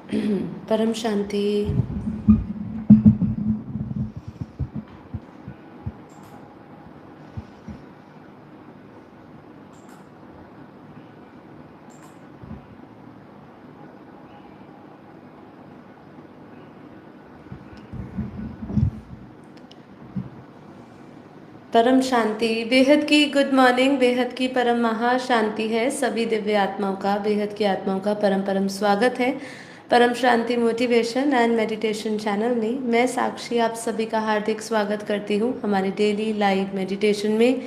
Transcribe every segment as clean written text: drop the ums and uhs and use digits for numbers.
परम शांति। परम शांति, बेहद की गुड मॉर्निंग। बेहद की परम महाशांति है। सभी दिव्य आत्माओं का, बेहद की आत्माओं का परम परम स्वागत है परम शांति मोटिवेशन एंड मेडिटेशन चैनल में। मैं साक्षी आप सभी का हार्दिक स्वागत करती हूँ हमारे डेली लाइव मेडिटेशन में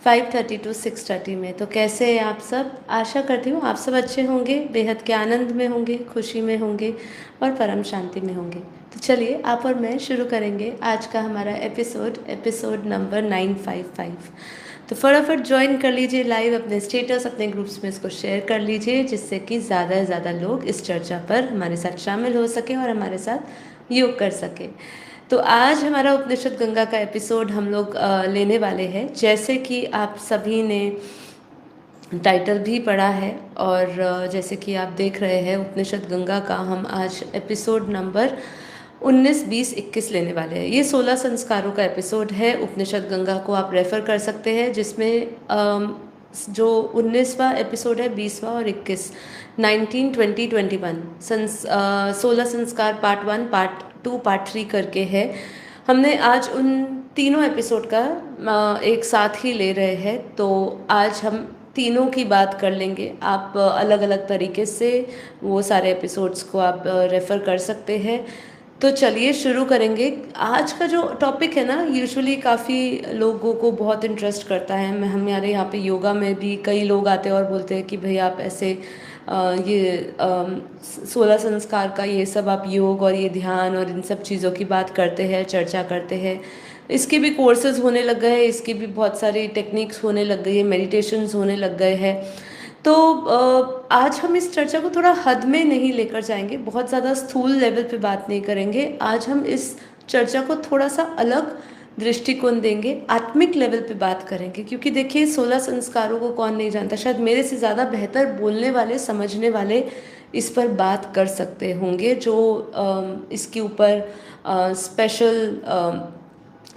5:30 to 6:30 में। तो कैसे हैं आप सब? आशा करती हूँ आप सब अच्छे होंगे, बेहद के आनंद में होंगे, खुशी में होंगे और परम शांति में होंगे। तो चलिए आप और मैं शुरू करेंगे आज का हमारा एपिसोड नंबर 955। तो फटाफट ज्वाइन कर लीजिए लाइव, अपने स्टेटस अपने ग्रुप्स में इसको शेयर कर लीजिए, जिससे कि ज़्यादा से ज़्यादा लोग इस चर्चा पर हमारे साथ शामिल हो सके और हमारे साथ योग कर सके। तो आज हमारा उपनिषद गंगा का एपिसोड हम लोग लेने वाले हैं। जैसे कि आप सभी ने टाइटल भी पढ़ा है और जैसे कि आप देख रहे हैं, उपनिषद गंगा का हम आज एपिसोड नंबर 19, 20, 21 लेने वाले हैं। ये 16 संस्कारों का एपिसोड है। उपनिषद गंगा को आप रेफ़र कर सकते हैं, जिसमें जो 19वां एपिसोड है, 20वां और 21, 19, 20, 21 16 संस्कार पार्ट 1, पार्ट 2, पार्ट 3 करके है। हमने आज उन तीनों एपिसोड का एक साथ ही ले रहे हैं। तो आज हम तीनों की बात कर लेंगे। आप अलग अलग तरीके से वो सारे एपिसोड्स को आप रेफ़र कर सकते हैं। तो चलिए शुरू करेंगे। आज का जो टॉपिक है ना, यूजुअली काफ़ी लोगों को बहुत इंटरेस्ट करता है। मैं हमारे यहाँ पे योगा में भी कई लोग आते हैं और बोलते हैं कि भाई आप ऐसे ये 16 संस्कार का ये सब आप योग और ये ध्यान और इन सब चीज़ों की बात करते हैं, चर्चा करते हैं। इसके भी कोर्सेज होने लग गए हैं, इसकी भी बहुत सारी टेक्निक्स होने लग गई है, मेडिटेशंस होने लग गए हैं। तो आज हम इस चर्चा को थोड़ा हद में नहीं लेकर जाएंगे, बहुत ज़्यादा स्थूल लेवल पे बात नहीं करेंगे। आज हम इस चर्चा को थोड़ा सा अलग दृष्टिकोण देंगे, आत्मिक लेवल पे बात करेंगे। क्योंकि देखिए 16 संस्कारों को कौन नहीं जानता, शायद मेरे से ज़्यादा बेहतर बोलने वाले, समझने वाले इस पर बात कर सकते होंगे, जो इसके ऊपर स्पेशल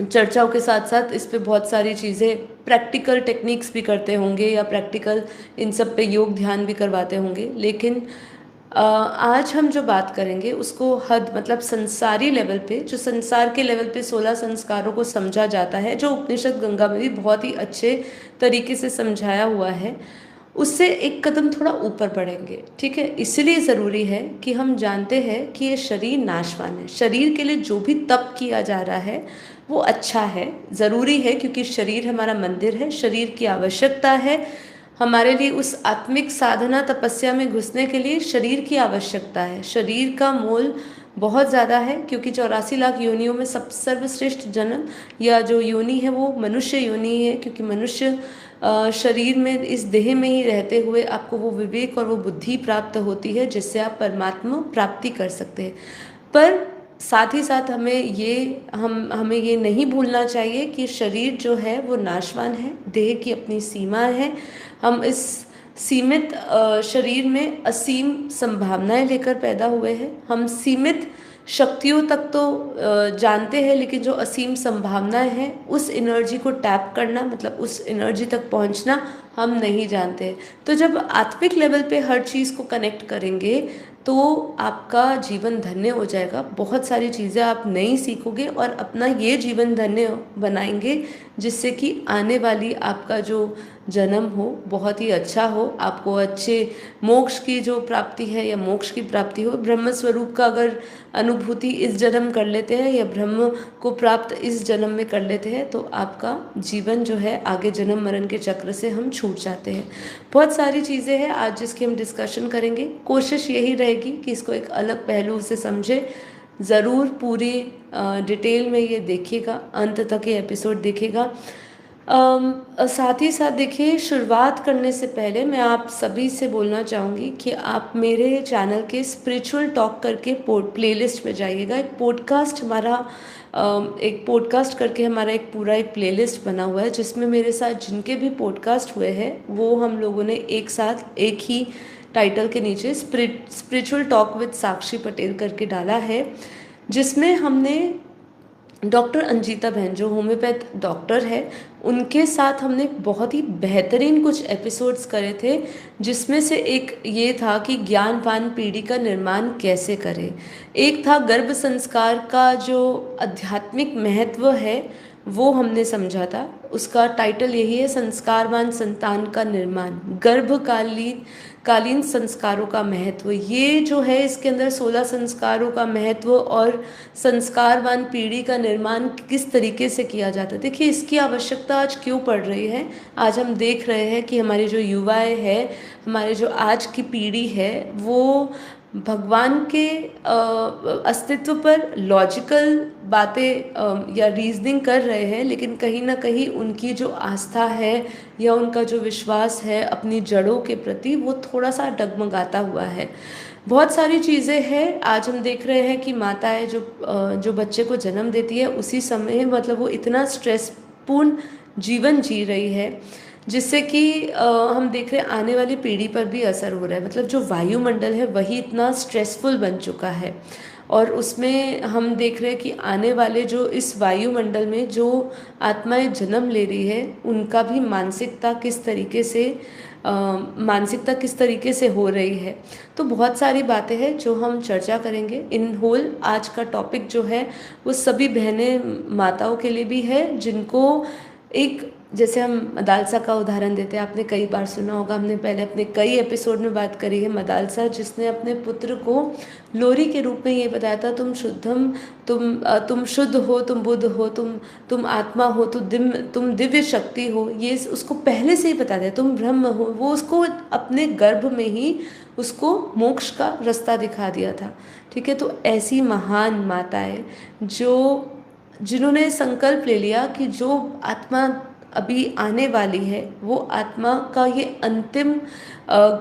चर्चाओं के साथ साथ इस पे बहुत सारी चीज़ें प्रैक्टिकल टेक्निक्स भी करते होंगे या प्रैक्टिकल इन सब पे योग ध्यान भी करवाते होंगे। लेकिन आज हम जो बात करेंगे उसको हद मतलब संसारी लेवल पे, जो संसार के लेवल पे 16 संस्कारों को समझा जाता है, जो उपनिषद गंगा में भी बहुत ही अच्छे तरीके से समझाया हुआ है, उससे एक कदम थोड़ा ऊपर बढ़ेंगे। ठीक है, इसलिए ज़रूरी है कि हम जानते हैं कि ये शरीर नाशवान है। शरीर के लिए जो भी तप किया जा रहा है वो अच्छा है, ज़रूरी है, क्योंकि शरीर हमारा मंदिर है, शरीर की आवश्यकता है हमारे लिए। उस आत्मिक साधना तपस्या में घुसने के लिए शरीर की आवश्यकता है। शरीर का मोल बहुत ज़्यादा है, क्योंकि 84 लाख योनियों में सब सर्वश्रेष्ठ जन्म या जो योनि है वो मनुष्य योनि है। क्योंकि मनुष्य शरीर में, इस देह में ही रहते हुए आपको वो विवेक और वो बुद्धि प्राप्त होती है जिससे आप परमात्मा प्राप्ति कर सकते हैं। पर साथ ही साथ हमें ये नहीं भूलना चाहिए कि शरीर जो है वो नाशवान है, देह की अपनी सीमा है। हम इस सीमित शरीर में असीम संभावनाएं लेकर पैदा हुए हैं। हम सीमित शक्तियों तक तो जानते हैं, लेकिन जो असीम संभावनाएं हैं उस एनर्जी को टैप करना, मतलब उस एनर्जी तक पहुंचना हम नहीं जानते। तो जब आत्मिक लेवल पे हर चीज़ को कनेक्ट करेंगे तो आपका जीवन धन्य हो जाएगा। बहुत सारी चीज़ें आप नई सीखोगे और अपना ये जीवन धन्य बनाएंगे, जिससे कि आने वाली आपका जो जन्म हो बहुत ही अच्छा हो, आपको अच्छे मोक्ष की जो प्राप्ति है या मोक्ष की प्राप्ति हो। ब्रह्म स्वरूप का अगर अनुभूति इस जन्म कर लेते हैं या ब्रह्म को प्राप्त इस जन्म में कर लेते हैं तो आपका जीवन जो है आगे जन्म मरण के चक्र से हम छूट जाते हैं। बहुत सारी चीज़ें हैं आज जिसकी हम डिस्कशन करेंगे। कोशिश यही रहेगी कि इसको एक अलग पहलू से समझे। ज़रूर पूरी डिटेल में ये देखिएगा, अंत तक ये एपिसोड देखिएगा। साथ ही साथ देखिए, शुरुआत करने से पहले मैं आप सभी से बोलना चाहूँगी कि आप मेरे चैनल के स्पिरिचुअल टॉक करके प्लेलिस्ट में जाइएगा। एक पॉडकास्ट करके हमारा एक पूरा एक प्लेलिस्ट बना हुआ है, जिसमें मेरे साथ जिनके भी पॉडकास्ट हुए हैं वो हम लोगों ने एक साथ एक ही टाइटल के नीचे स्पिरिचुअल टॉक विद साक्षी पटेल करके डाला है, जिसमें हमने डॉक्टर अंजिता बहन जो होम्योपैथ डॉक्टर है उनके साथ हमने बहुत ही बेहतरीन कुछ एपिसोड्स करे थे, जिसमें से एक ये था कि ज्ञानवान पीढ़ी का निर्माण कैसे करें। एक था गर्भ संस्कार का जो आध्यात्मिक महत्व है वो हमने समझा था। उसका टाइटल यही है, संस्कारवान संतान का निर्माण, कालीन संस्कारों का महत्व। ये जो है इसके अंदर 16 संस्कारों का महत्व और संस्कारवान पीढ़ी का निर्माण किस तरीके से किया जाता है। देखिए इसकी आवश्यकता आज क्यों पड़ रही है। आज हम देख रहे हैं कि हमारे जो युवाएं हैं, हमारे जो आज की पीढ़ी है, वो भगवान के अस्तित्व पर लॉजिकल बातें या रीजनिंग कर रहे हैं, लेकिन कहीं ना कहीं उनकी जो आस्था है या उनका जो विश्वास है अपनी जड़ों के प्रति वो थोड़ा सा डगमगाता हुआ है। बहुत सारी चीज़ें हैं। आज हम देख रहे हैं कि माताएं जो बच्चे को जन्म देती है उसी समय मतलब वो इतना स्ट्रेसपूर्ण जीवन जी रही है, जिससे कि हम देख रहे हैं आने वाली पीढ़ी पर भी असर हो रहा है। मतलब जो वायुमंडल है वही इतना स्ट्रेसफुल बन चुका है, और उसमें हम देख रहे हैं कि आने वाले जो इस वायुमंडल में जो आत्माएं जन्म ले रही है उनका भी मानसिकता किस तरीके से हो रही है। तो बहुत सारी बातें हैं जो हम चर्चा करेंगे। इन होल आज का टॉपिक जो है वो सभी बहनें माताओं के लिए भी है, जिनको एक जैसे हम मदालसा का उदाहरण देते हैं, आपने कई बार सुना होगा, हमने पहले अपने कई एपिसोड में बात करी है। मदालसा जिसने अपने पुत्र को लोरी के रूप में ये बताया था, तुम शुद्ध हो, तुम बुद्ध हो, तुम आत्मा हो, तुम दिव्य शक्ति हो। ये उसको पहले से ही बता दिया, तुम ब्रह्म हो। वो उसको अपने गर्भ में ही उसको मोक्ष का रास्ता दिखा दिया था। ठीक है, तो ऐसी महान माताएं जिन्होंने संकल्प ले लिया कि जो आत्मा अभी आने वाली है वो आत्मा का ये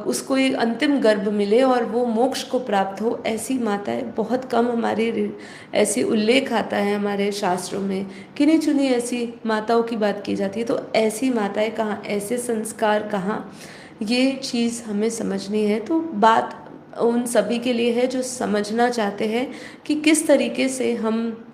उसको ये अंतिम गर्भ मिले और वो मोक्ष को प्राप्त हो, ऐसी माताएं बहुत कम हमारे ऐसी उल्लेख आता है हमारे शास्त्रों में। किन्हीं चुनी ऐसी माताओं की बात की जाती है। तो ऐसी माताएं कहाँ, ऐसे संस्कार कहाँ, ये चीज़ हमें समझनी है। तो बात उन सभी के लिए है जो समझना चाहते हैं कि किस तरीके से हम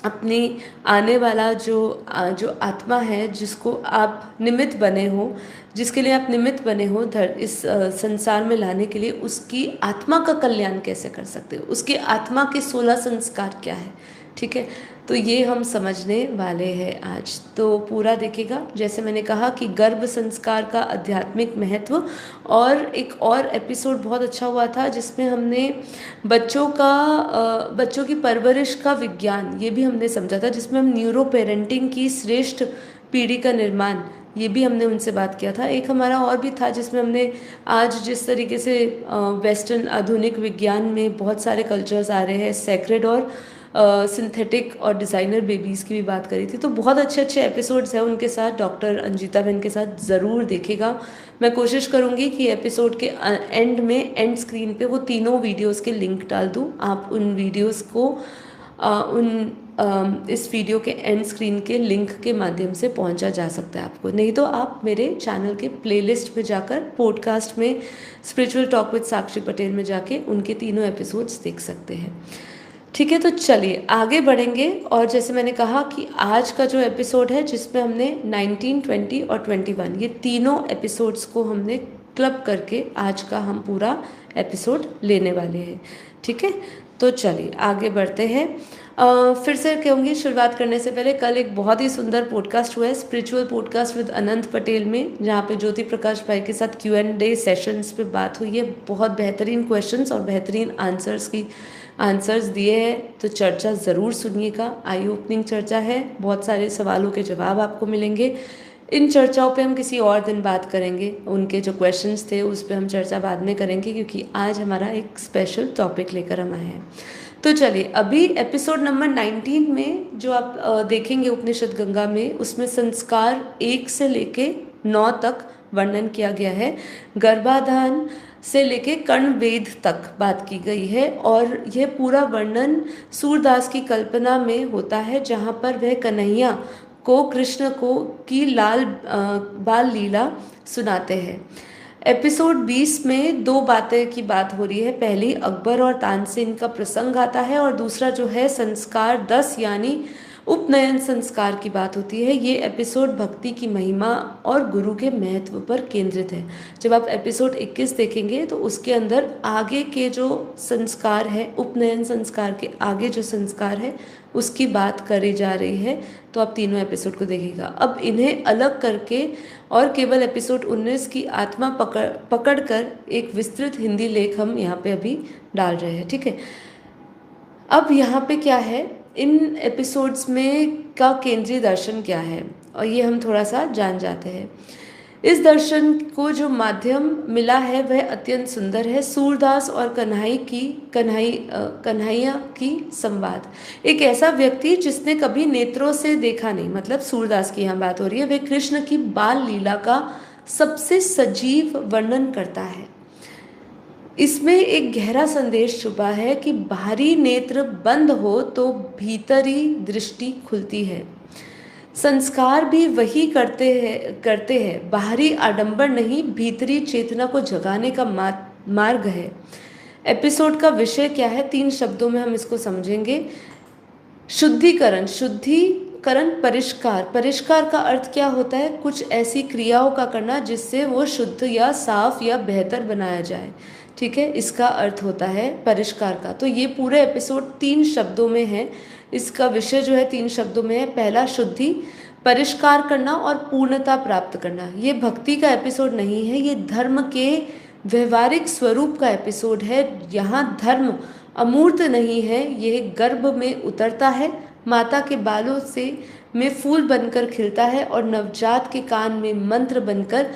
अपनी आने वाला जो आत्मा है, जिसको आप निमित्त बने हो, जिसके लिए आप निमित्त बने हो इस संसार में लाने के लिए, उसकी आत्मा का कल्याण कैसे कर सकते हो, उसकी आत्मा के 16 संस्कार क्या है। ठीक है, तो ये हम समझने वाले हैं आज। तो पूरा देखिएगा। जैसे मैंने कहा कि गर्भ संस्कार का आध्यात्मिक महत्व, और एक और एपिसोड बहुत अच्छा हुआ था जिसमें हमने बच्चों की परवरिश का विज्ञान ये भी हमने समझा था, जिसमें हम न्यूरो पेरेंटिंग की श्रेष्ठ पीढ़ी का निर्माण ये भी हमने उनसे बात किया था। एक हमारा और भी था जिसमें हमने आज जिस तरीके से वेस्टर्न आधुनिक विज्ञान में बहुत सारे कल्चर्स आ रहे हैं, सेक्रेड और सिंथेटिक और डिज़ाइनर बेबीज़ की भी बात करी थी। तो बहुत अच्छे अच्छे एपिसोड्स हैं उनके साथ, डॉक्टर अंजिता बहन के साथ ज़रूर देखेगा। मैं कोशिश करूँगी कि एपिसोड के एंड में एंड स्क्रीन पे वो तीनों वीडियोस के लिंक डाल दूँ। आप उन वीडियोस को इस वीडियो के एंड स्क्रीन के लिंक के माध्यम से पहुंचा जा सकता है आपको। नहीं तो आप मेरे चैनल के प्लेलिस्ट में जाकर पॉडकास्ट में स्पिरिचुअल टॉक विद साक्षी पटेल में जाके उनके तीनों एपिसोड्स देख सकते हैं। ठीक है, तो चलिए आगे बढ़ेंगे। और जैसे मैंने कहा कि आज का जो एपिसोड है जिसमें हमने 19, 20 और 21 ये तीनों एपिसोड्स को हमने क्लब करके आज का हम पूरा एपिसोड लेने वाले हैं। ठीक है, तो चलिए आगे बढ़ते हैं। फिर से कहूँगी शुरुआत करने से पहले, कल एक बहुत ही सुंदर पॉडकास्ट हुआ है, स्पिरिचुअल पॉडकास्ट विद अनंत पटेल में, जहाँ पे ज्योति प्रकाश भाई के साथ Q&A सेशंस पे बात हुई है। बहुत बेहतरीन क्वेश्चंस और बेहतरीन आंसर्स दिए हैं। तो चर्चा ज़रूर सुनिएगा, आई ओपनिंग चर्चा है, बहुत सारे सवालों के जवाब आपको मिलेंगे। इन चर्चाओं पे हम किसी और दिन बात करेंगे, उनके जो क्वेश्चंस थे उस पे हम चर्चा बाद में करेंगे, क्योंकि आज हमारा एक स्पेशल टॉपिक लेकर हम आए हैं। तो चलिए अभी एपिसोड नंबर 19 में जो आप देखेंगे उपनिषद गंगा में, उसमें संस्कार 1 से लेके 9 तक वर्णन किया गया है। गर्भाधान से लेके कर्ण वेद तक बात की गई है, और यह पूरा वर्णन सूरदास की कल्पना में होता है, जहाँ पर वह कन्हैया को कृष्ण को की बाल लीला सुनाते हैं। एपिसोड 20 में दो बातें की बात हो रही है। पहली अकबर और तानसेन का प्रसंग आता है और दूसरा जो है संस्कार 10 यानी उपनयन संस्कार की बात होती है। ये एपिसोड भक्ति की महिमा और गुरु के महत्व पर केंद्रित है। जब आप एपिसोड 21 देखेंगे तो उसके अंदर आगे के जो संस्कार है, उपनयन संस्कार के आगे जो संस्कार है उसकी बात करी जा रही है। तो आप तीनों एपिसोड को देखिएगा। अब इन्हें अलग करके और केवल एपिसोड 19 की आत्मा पकड़कर एक विस्तृत हिंदी लेख हम यहाँ पे अभी डाल रहे हैं, ठीक है। अब यहाँ पे क्या है, इन एपिसोड्स में का केंद्रीय दर्शन क्या है, और ये हम थोड़ा सा जान जाते हैं। इस दर्शन को जो माध्यम मिला है वह अत्यंत सुंदर है। सूरदास और कन्हैया की संवाद। एक ऐसा व्यक्ति जिसने कभी नेत्रों से देखा नहीं, मतलब सूरदास की यहाँ बात हो रही है, वह कृष्ण की बाल लीला का सबसे सजीव वर्णन करता है। इसमें एक गहरा संदेश छुपा है कि बाहरी नेत्र बंद हो तो भीतरी दृष्टि खुलती है। संस्कार भी वही करते हैं। बाहरी आडंबर नहीं, भीतरी चेतना को जगाने का मार्ग है। एपिसोड का विषय क्या है, 3 शब्दों में हम इसको समझेंगे। शुद्धिकरण, परिष्कार। परिष्कार का अर्थ क्या होता है, कुछ ऐसी क्रियाओं का करना जिससे वो शुद्ध या साफ या बेहतर बनाया जाए, ठीक है। इसका अर्थ होता है परिष्कार का। तो ये पूरे एपिसोड 3 शब्दों में है। इसका विषय जो है 3 शब्दों में है। पहला शुद्धि, परिष्कार करना और पूर्णता प्राप्त करना। ये भक्ति का एपिसोड नहीं है, ये धर्म के व्यवहारिक स्वरूप का एपिसोड है। यहाँ धर्म अमूर्त नहीं है, यह गर्भ में उतरता है, माता के बालों से में फूल बनकर खिलता है और नवजात के कान में मंत्र बनकर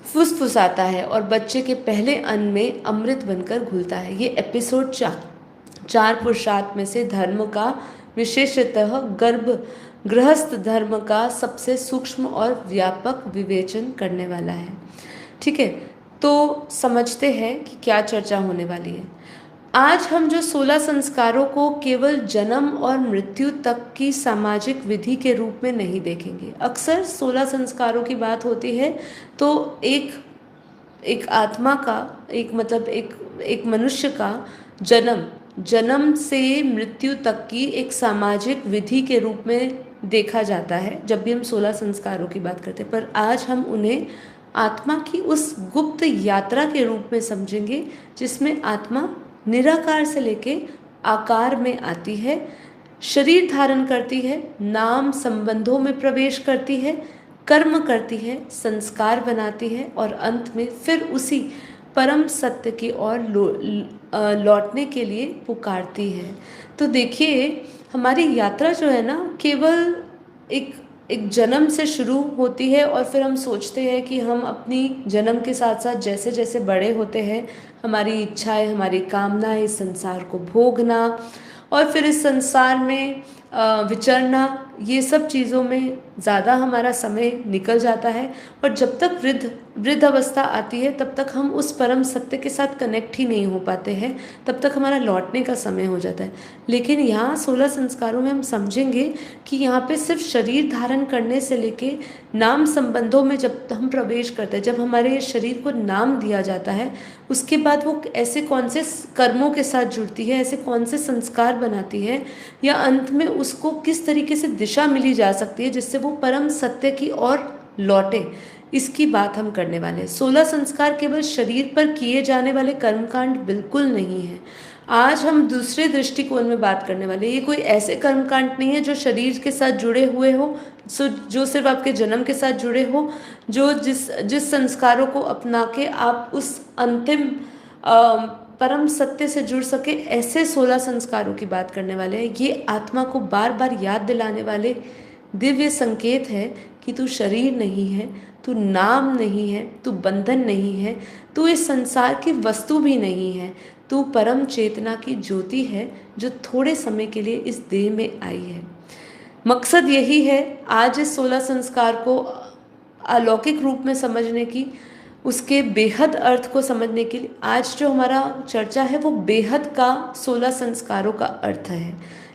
फुसफुसाता है और बच्चे के पहले अन्न में अमृत बनकर घुलता है। ये एपिसोड 4 पुरुषार्थ में से धर्म का, विशेषतः गृहस्थ धर्म का सबसे सूक्ष्म और व्यापक विवेचन करने वाला है, ठीक है। तो समझते हैं कि क्या चर्चा होने वाली है। आज हम जो 16 संस्कारों को केवल जन्म और मृत्यु तक की सामाजिक विधि के रूप में नहीं देखेंगे। अक्सर 16 संस्कारों की बात होती है तो एक आत्मा का, एक मनुष्य का जन्म से मृत्यु तक की एक सामाजिक विधि के रूप में देखा जाता है जब भी हम 16 संस्कारों की बात करते हैं। पर आज हम उन्हें आत्मा की उस गुप्त यात्रा के रूप में समझेंगे जिसमें आत्मा निराकार से लेके आकार में आती है, शरीर धारण करती है, नाम संबंधों में प्रवेश करती है, कर्म करती है, संस्कार बनाती है और अंत में फिर उसी परम सत्य की ओर लौटने के लिए पुकारती है। तो देखिए हमारी यात्रा जो है ना, केवल एक जन्म से शुरू होती है और फिर हम सोचते हैं कि हम अपनी जन्म के साथ साथ जैसे जैसे बड़े होते हैं हमारी इच्छाएं, हमारी कामनाएं, इस संसार को भोगना और फिर इस संसार में विचरना, ये सब चीज़ों में ज़्यादा हमारा समय निकल जाता है। और जब तक वृद्ध अवस्था आती है तब तक हम उस परम सत्य के साथ कनेक्ट ही नहीं हो पाते हैं, तब तक हमारा लौटने का समय हो जाता है। लेकिन यहाँ 16 संस्कारों में हम समझेंगे कि यहाँ पे सिर्फ शरीर धारण करने से लेके नाम संबंधों में जब हम प्रवेश करते हैं, जब हमारे शरीर को नाम दिया जाता है, उसके बाद वो ऐसे कौन से कर्मों के साथ जुड़ती है, ऐसे कौन से संस्कार बनाती है, या अंत में उसको किस तरीके से दिशा मिली जा सकती है जिससे वो परम सत्य की ओर लौटे, इसकी बात हम करने वाले हैं। 16 संस्कार केवल शरीर पर किए जाने वाले कर्मकांड बिल्कुल नहीं है। आज हम दूसरे दृष्टिकोण में बात करने वाले हैं। ये कोई ऐसे कर्मकांड नहीं है जो शरीर के साथ जुड़े हुए हो, जो सिर्फ आपके जन्म के साथ जुड़े हो, जो जिस संस्कारों को अपना के आप उस अंतिम परम सत्य से जुड़ सके, ऐसे 16 संस्कारों की बात करने वाले हैं। ये आत्मा को बार बार याद दिलाने वाले दिव्य संकेत है कि तू शरीर नहीं है, तू नाम नहीं है, तू बंधन नहीं है, तू इस संसार की वस्तु भी नहीं है, तू परम चेतना की ज्योति है जो थोड़े समय के लिए इस देह में आई है। मकसद यही है आज इस 16 संस्कार को अलौकिक रूप में समझने की, उसके बेहद अर्थ को समझने के लिए आज जो हमारा चर्चा है वो बेहद का 16 संस्कारों का अर्थ है।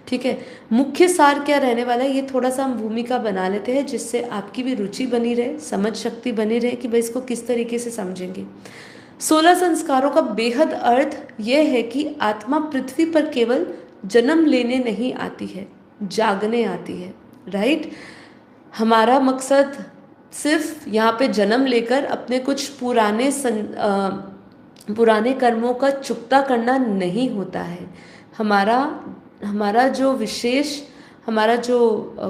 ठीक है। मुख्य सार क्या रहने वाला है, ये थोड़ा सा हम भूमिका बना लेते हैं जिससे आपकी भी रुचि बनी रहे, समझ शक्ति बनी रहे कि भाई इसको किस तरीके से समझेंगे। 16 संस्कारों का बेहद अर्थ यह है कि आत्मा पृथ्वी पर केवल जन्म लेने नहीं आती है, जागने आती है। राइट। हमारा मकसद सिर्फ यहाँ पे जन्म लेकर अपने कुछ पुराने कर्मों का चुकता करना नहीं होता है। हमारा हमारा जो विशेष हमारा जो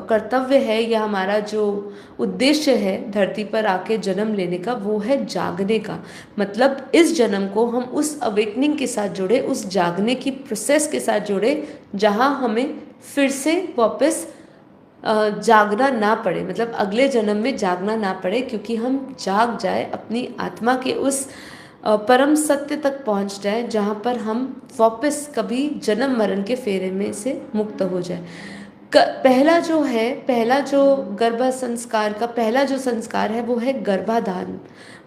कर्तव्य है या हमारा जो उद्देश्य है धरती पर आके जन्म लेने का, वो है जागने का। मतलब इस जन्म को हम उस अवेकनिंग के साथ जुड़े, उस जागने की प्रोसेस के साथ जुड़े, जहाँ हमें फिर से वापस जागना ना पड़े, मतलब अगले जन्म में जागना ना पड़े, क्योंकि हम जाग जाए, अपनी आत्मा के उस परम सत्य तक पहुंच जाए जहाँ पर हम वापस कभी जन्म मरण के फेरे में से मुक्त हो जाए। पहला जो गर्भ संस्कार का पहला जो संस्कार है वो है गर्भाधान।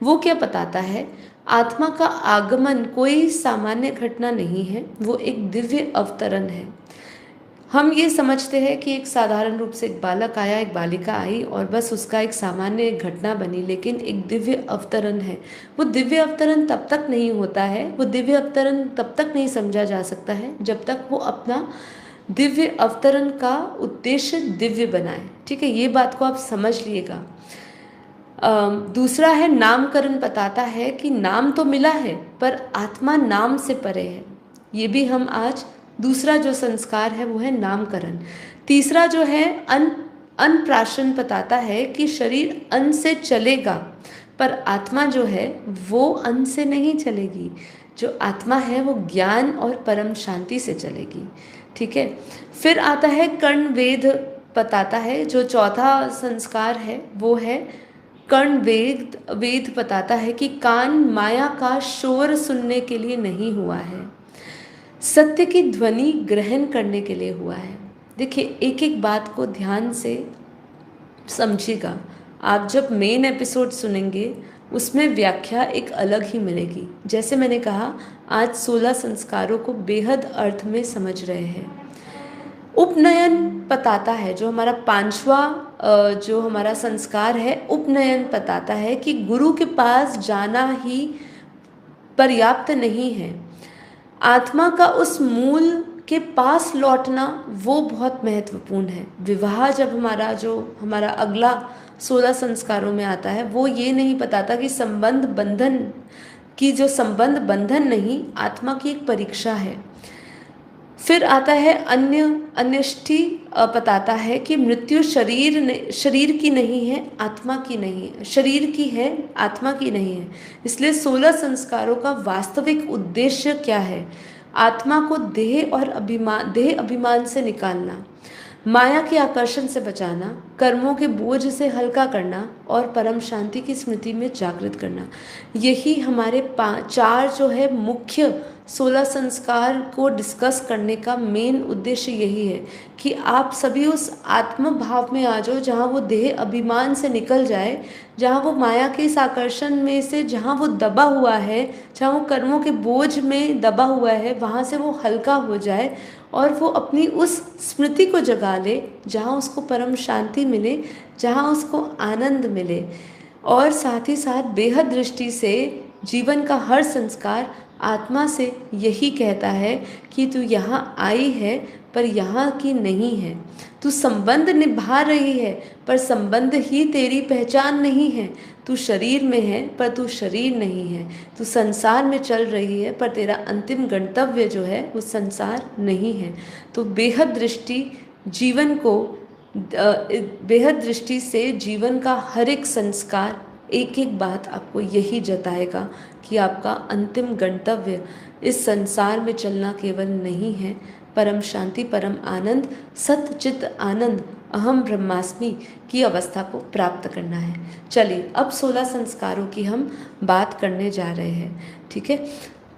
वो क्या बताता है? आत्मा का आगमन कोई सामान्य घटना नहीं है, वो एक दिव्य अवतरण है। हम ये समझते हैं कि एक साधारण रूप से एक बालक आया, एक बालिका आई और बस उसका एक सामान्य घटना बनी, लेकिन एक दिव्य अवतरण है। वो दिव्य अवतरण तब तक नहीं होता है, वो दिव्य अवतरण तब तक नहीं समझा जा सकता है जब तक वो अपना दिव्य अवतरण का उद्देश्य दिव्य बनाए। ठीक है, ये बात को आप समझ लिएगा। दूसरा है नामकरण, बताता है कि नाम तो मिला है पर आत्मा नाम से परे है। ये भी हम आज दूसरा जो संस्कार है वो है नामकरण। तीसरा जो है अनप्राशन, बताता है कि शरीर अन्न से चलेगा पर आत्मा जो है वो अन्न से नहीं चलेगी। जो आत्मा है वो ज्ञान और परम शांति से चलेगी। ठीक है। फिर आता है कर्ण वेद, बताता है जो चौथा संस्कार है वो है कर्ण वेद। वेद बताता है कि कान माया का शोर सुनने के लिए नहीं हुआ है, सत्य की ध्वनि ग्रहण करने के लिए हुआ है। देखिए, एक एक बात को ध्यान से समझिएगा। आप जब मेन एपिसोड सुनेंगे उसमें व्याख्या एक अलग ही मिलेगी। जैसे मैंने कहा, आज 16 संस्कारों को बेहद अर्थ में समझ रहे हैं। उपनयन बताता है, जो हमारा पांचवा जो हमारा संस्कार है उपनयन, बताता है कि गुरु के पास जाना ही पर्याप्त नहीं है, आत्मा का उस मूल के पास लौटना वो बहुत महत्वपूर्ण है। विवाह जब हमारा अगला 16 संस्कारों में आता है, वो ये नहीं बताता कि संबंध बंधन नहीं, आत्मा की एक परीक्षा है। फिर आता है अन्यष्टि, बताता है कि मृत्यु शरीर की नहीं है, आत्मा की नहीं है, शरीर की है, आत्मा की नहीं है। इसलिए 16 संस्कारों का वास्तविक उद्देश्य क्या है? आत्मा को देह अभिमान से निकालना, माया के आकर्षण से बचाना, कर्मों के बोझ से हल्का करना और परम शांति की स्मृति में जागृत करना। यही हमारे चार जो है मुख्य 16 संस्कार को डिस्कस करने का मेन उद्देश्य यही है कि आप सभी उस आत्म भाव में आ जाओ जहाँ वो देह अभिमान से निकल जाए, जहाँ वो माया के इस आकर्षण में से जहाँ वो दबा हुआ है, जहाँ वो कर्मों के बोझ में दबा हुआ है, वहाँ से वो हल्का हो जाए और वो अपनी उस स्मृति को जगा ले जहाँ उसको परम शांति मिले, जहाँ उसको आनंद मिले। और साथ ही साथ बेहद दृष्टि से जीवन का हर संस्कार आत्मा से यही कहता है कि तू यहाँ आई है पर यहाँ की नहीं है। तू संबंध निभा रही है पर संबंध ही तेरी पहचान नहीं है। तू शरीर में है पर तू शरीर नहीं है। तू संसार में चल रही है पर तेरा अंतिम गंतव्य जो है वो संसार नहीं है। तो बेहद दृष्टि से जीवन का हर एक संस्कार एक एक बात आपको यही जताएगा कि आपका अंतिम गंतव्य इस संसार में चलना केवल नहीं है, परम शांति, परम आनंद, सत चित आनंद, अहम ब्रह्मास्मि की अवस्था को प्राप्त करना है। चलिए, अब 16 संस्कारों की हम बात करने जा रहे हैं। ठीक है,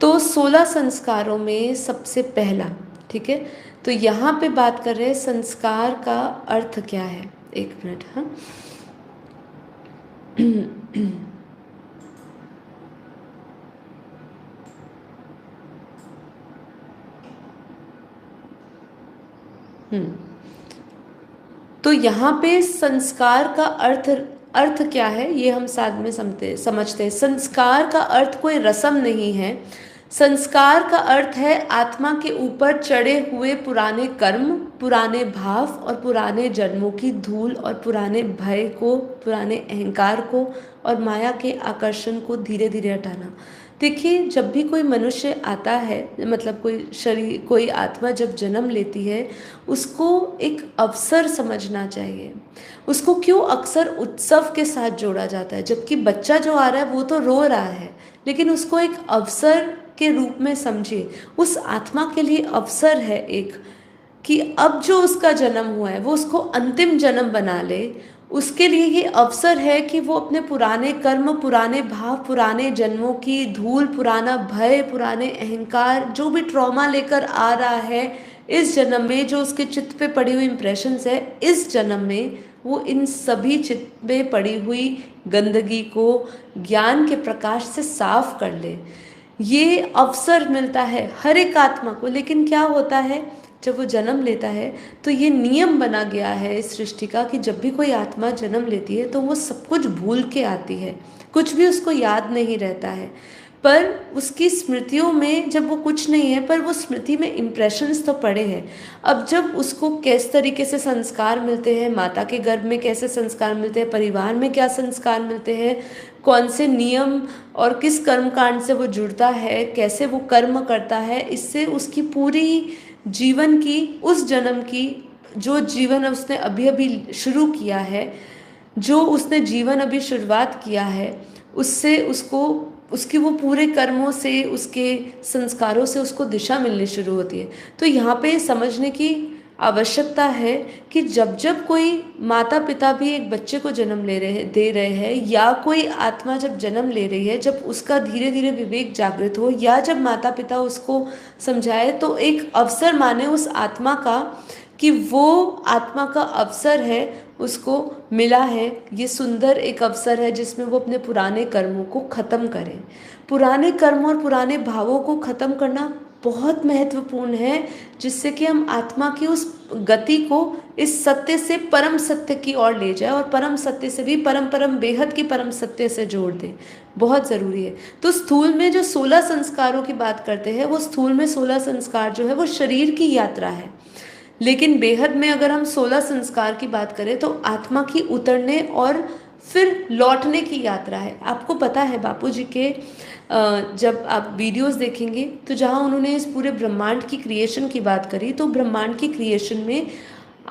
तो 16 संस्कारों में सबसे पहला, ठीक है, तो यहाँ पे बात कर रहे हैं संस्कार का अर्थ क्या है। एक मिनट, हाँ। हम्म। तो यहाँ पे संस्कार का अर्थ अर्थ क्या है ये हम साथ में समझते हैं। संस्कार का अर्थ कोई रस्म नहीं है। संस्कार का अर्थ है आत्मा के ऊपर चढ़े हुए पुराने कर्म, पुराने भाव और पुराने जन्मों की धूल और पुराने भय को, पुराने अहंकार को और माया के आकर्षण को धीरे धीरे हटाना। देखिए, जब भी कोई मनुष्य आता है, मतलब कोई शरीर, कोई आत्मा जब जन्म लेती है, उसको एक अवसर समझना चाहिए। उसको क्यों अक्सर उत्सव के साथ जोड़ा जाता है, जबकि बच्चा जो आ रहा है वो तो रो रहा है, लेकिन उसको एक अवसर के रूप में समझिए। उस आत्मा के लिए अवसर है एक, कि अब जो उसका जन्म हुआ है वो उसको अंतिम जन्म बना ले। उसके लिए ये अवसर है कि वो अपने पुराने कर्म, पुराने भाव, पुराने जन्मों की धूल, पुराना भय, पुराने अहंकार, जो भी ट्रॉमा लेकर आ रहा है इस जन्म में, जो उसके चित्त पे पड़ी हुई इम्प्रेशंस है इस जन्म में, वो इन सभी चित्त पे पड़ी हुई गंदगी को ज्ञान के प्रकाश से साफ कर ले। ये अवसर मिलता है हर एक आत्मा को। लेकिन क्या होता है, जब वो जन्म लेता है तो ये नियम बना गया है इस सृष्टि का कि जब भी कोई आत्मा जन्म लेती है तो वो सब कुछ भूल के आती है, कुछ भी उसको याद नहीं रहता है। पर उसकी स्मृतियों में जब वो कुछ नहीं है, पर वो स्मृति में इम्प्रेशंस तो पड़े हैं। अब जब उसको किस तरीके से संस्कार मिलते हैं, माता के गर्भ में कैसे संस्कार मिलते हैं, परिवार में क्या संस्कार मिलते हैं, कौन से नियम और किस कर्म कांड से वो जुड़ता है, कैसे वो कर्म करता है, इससे उसकी पूरी जीवन की, उस जन्म की, जो जीवन उसने अभी अभी शुरू किया है, जो उसने जीवन अभी शुरुआत किया है, उससे उसको, उसकी वो पूरे कर्मों से, उसके संस्कारों से उसको दिशा मिलनी शुरू होती है। तो यहाँ पे समझने की आवश्यकता है कि जब जब कोई माता पिता भी एक बच्चे को जन्म दे रहे हैं, या कोई आत्मा जब जन्म ले रही है, जब उसका धीरे धीरे विवेक जागृत हो, या जब माता पिता उसको समझाए, तो एक अवसर माने उस आत्मा का कि वो आत्मा का अवसर है, उसको मिला है। ये सुंदर एक अवसर है जिसमें वो अपने पुराने कर्मों को ख़त्म करें। पुराने कर्म और पुराने भावों को ख़त्म करना बहुत महत्वपूर्ण है, जिससे कि हम आत्मा की उस गति को इस सत्य से परम सत्य की ओर ले जाए, और परम सत्य से भी परम परम बेहद की परम सत्य से जोड़ दें। बहुत ज़रूरी है। तो स्थूल में जो 16 संस्कारों की बात करते हैं, वो स्थूल में 16 संस्कार जो है वो शरीर की यात्रा है। लेकिन बेहद में अगर हम 16 संस्कार की बात करें तो आत्मा की उतरने और फिर लौटने की यात्रा है। आपको पता है बापूजी के जब आप वीडियोस देखेंगे तो जहाँ उन्होंने इस पूरे ब्रह्मांड की क्रिएशन की बात करी, तो ब्रह्मांड की क्रिएशन में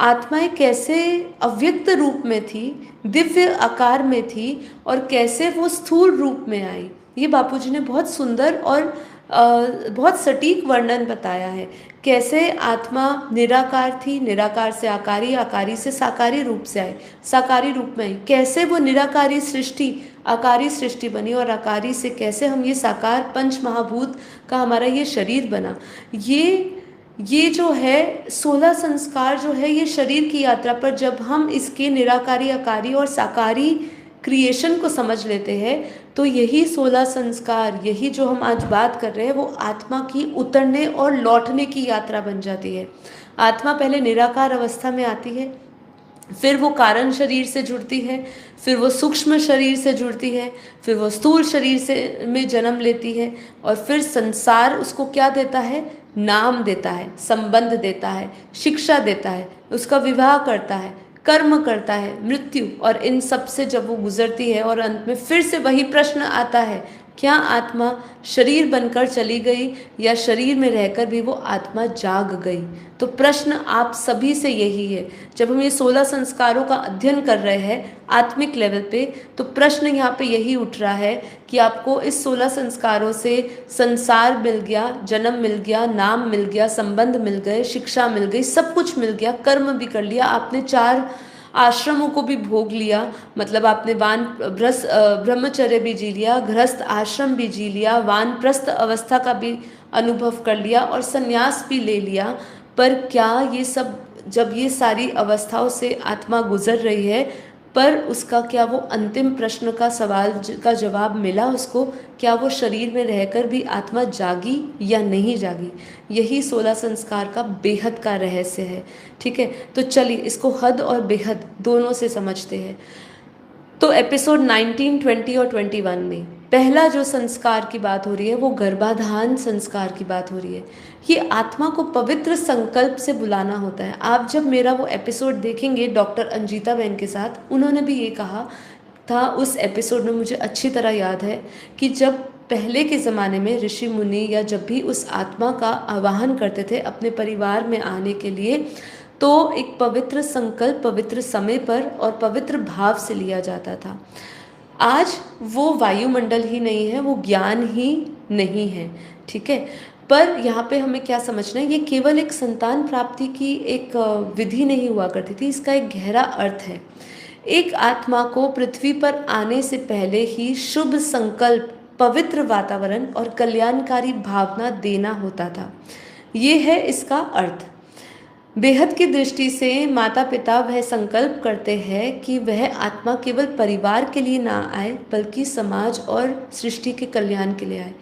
आत्माएं कैसे अव्यक्त रूप में थी, दिव्य आकार में थी, और कैसे वो स्थूल रूप में आई, ये बापूजी ने बहुत सुंदर और बहुत सटीक वर्णन बताया है। कैसे आत्मा निराकार थी, निराकार से आकारी, आकारी से साकारी रूप से आई, साकारी रूप में आई, कैसे वो निराकारी सृष्टि आकारी सृष्टि बनी, और आकारी से कैसे हम ये साकार पंच महाभूत का हमारा ये शरीर बना। ये जो है 16 संस्कार जो है, ये शरीर की यात्रा पर जब हम इसके निराकारी, आकारी और साकारी क्रिएशन को समझ लेते हैं, तो यही 16 संस्कार, यही जो हम आज बात कर रहे हैं, वो आत्मा की उतरने और लौटने की यात्रा बन जाती है। आत्मा पहले निराकार अवस्था में आती है, फिर वो कारण शरीर से जुड़ती है, फिर वो सूक्ष्म शरीर से जुड़ती है, फिर वो स्थूल शरीर से में जन्म लेती है, और फिर संसार उसको क्या देता है, नाम देता है, संबंध देता है, शिक्षा देता है, उसका विवाह करता है, कर्म करता है, मृत्यु, और इन सब से जब वो गुजरती है, और अंत में फिर से वही प्रश्न आता है, क्या आत्मा शरीर बनकर चली गई, या शरीर में रहकर भी वो आत्मा जाग गई। तो प्रश्न आप सभी से यही है। जब हम ये 16 संस्कारों का अध्ययन कर रहे हैं आत्मिक लेवल पे, तो प्रश्न यहाँ पे यही उठ रहा है कि आपको इस 16 संस्कारों से संसार मिल गया, जन्म मिल गया, नाम मिल गया, संबंध मिल गए, शिक्षा मिल गई, सब कुछ मिल गया, कर्म भी कर लिया आपने, 4 आश्रमों को भी भोग लिया, मतलब आपने ब्रह्मचर्य भी जी लिया, गृहस्थ आश्रम भी जी लिया, वानप्रस्थ अवस्था का भी अनुभव कर लिया, और संन्यास भी ले लिया। पर क्या ये सब, जब ये सारी अवस्थाओं से आत्मा गुजर रही है, पर उसका क्या वो अंतिम प्रश्न का सवाल का जवाब मिला उसको? क्या वो शरीर में रहकर भी आत्मा जागी या नहीं जागी? यही 16 संस्कार का बेहद का रहस्य है। ठीक है, तो चलिए इसको हद और बेहद दोनों से समझते हैं। तो एपिसोड 19, 20 और 21 में पहला जो संस्कार की बात हो रही है वो गर्भाधान संस्कार की बात हो रही है। ये आत्मा को पवित्र संकल्प से बुलाना होता है। आप जब मेरा वो एपिसोड देखेंगे डॉक्टर अंजिता बहन के साथ, उन्होंने भी ये कहा था उस एपिसोड में, मुझे अच्छी तरह याद है कि जब पहले के ज़माने में ऋषि मुनि या जब भी उस आत्मा का आवाहन करते थे अपने परिवार में आने के लिए, तो एक पवित्र संकल्प पवित्र समय पर और पवित्र भाव से लिया जाता था। आज वो वायुमंडल ही नहीं है, वो ज्ञान ही नहीं है। ठीक है, पर यहाँ पे हमें क्या समझना है, ये केवल एक संतान प्राप्ति की एक विधि नहीं हुआ करती थी, इसका एक गहरा अर्थ है। एक आत्मा को पृथ्वी पर आने से पहले ही शुभ संकल्प, पवित्र वातावरण और कल्याणकारी भावना देना होता था। ये है इसका अर्थ। बेहद की दृष्टि से माता पिता वह संकल्प करते हैं कि वह आत्मा केवल परिवार के लिए ना आए बल्कि समाज और सृष्टि के कल्याण के लिए आए।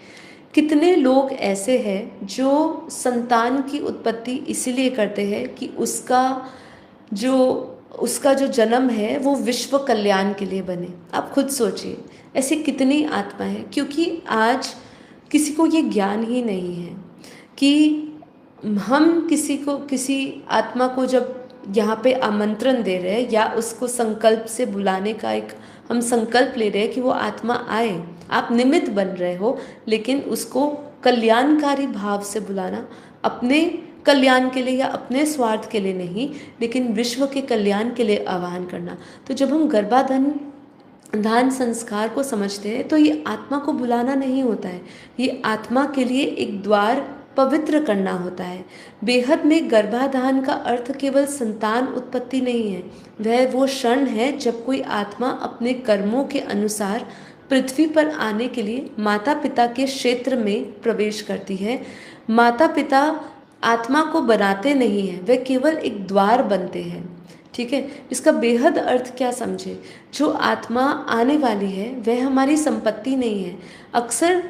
कितने लोग ऐसे हैं जो संतान की उत्पत्ति इसीलिए करते हैं कि उसका जो जन्म है वो विश्व कल्याण के लिए बने। आप खुद सोचिए, ऐसी कितनी आत्मा है, क्योंकि आज किसी को ये ज्ञान ही नहीं है कि हम किसी आत्मा को जब यहाँ पे आमंत्रण दे रहे हैं या उसको संकल्प से बुलाने का एक हम संकल्प ले रहे हैं कि वो आत्मा आए, आप निमित्त बन रहे हो, लेकिन उसको कल्याणकारी भाव से बुलाना, अपने कल्याण के लिए या अपने स्वार्थ के लिए नहीं, लेकिन विश्व के कल्याण के लिए आह्वान करना। तो जब हम गर्भाधान संस्कार को समझते हैं तो ये आत्मा को बुलाना नहीं होता है, ये आत्मा के लिए एक द्वार पवित्र करना होता है। बेहद में गर्भाधान का अर्थ केवल संतान उत्पत्ति नहीं है, वह वो क्षण है जब कोई आत्मा अपने कर्मों के अनुसार पृथ्वी पर आने के लिए माता पिता के क्षेत्र में प्रवेश करती है। माता पिता आत्मा को बनाते नहीं हैं, वे केवल एक द्वार बनते हैं। ठीक है, इसका बेहद अर्थ क्या समझे, जो आत्मा आने वाली है वह हमारी संपत्ति नहीं है। अक्सर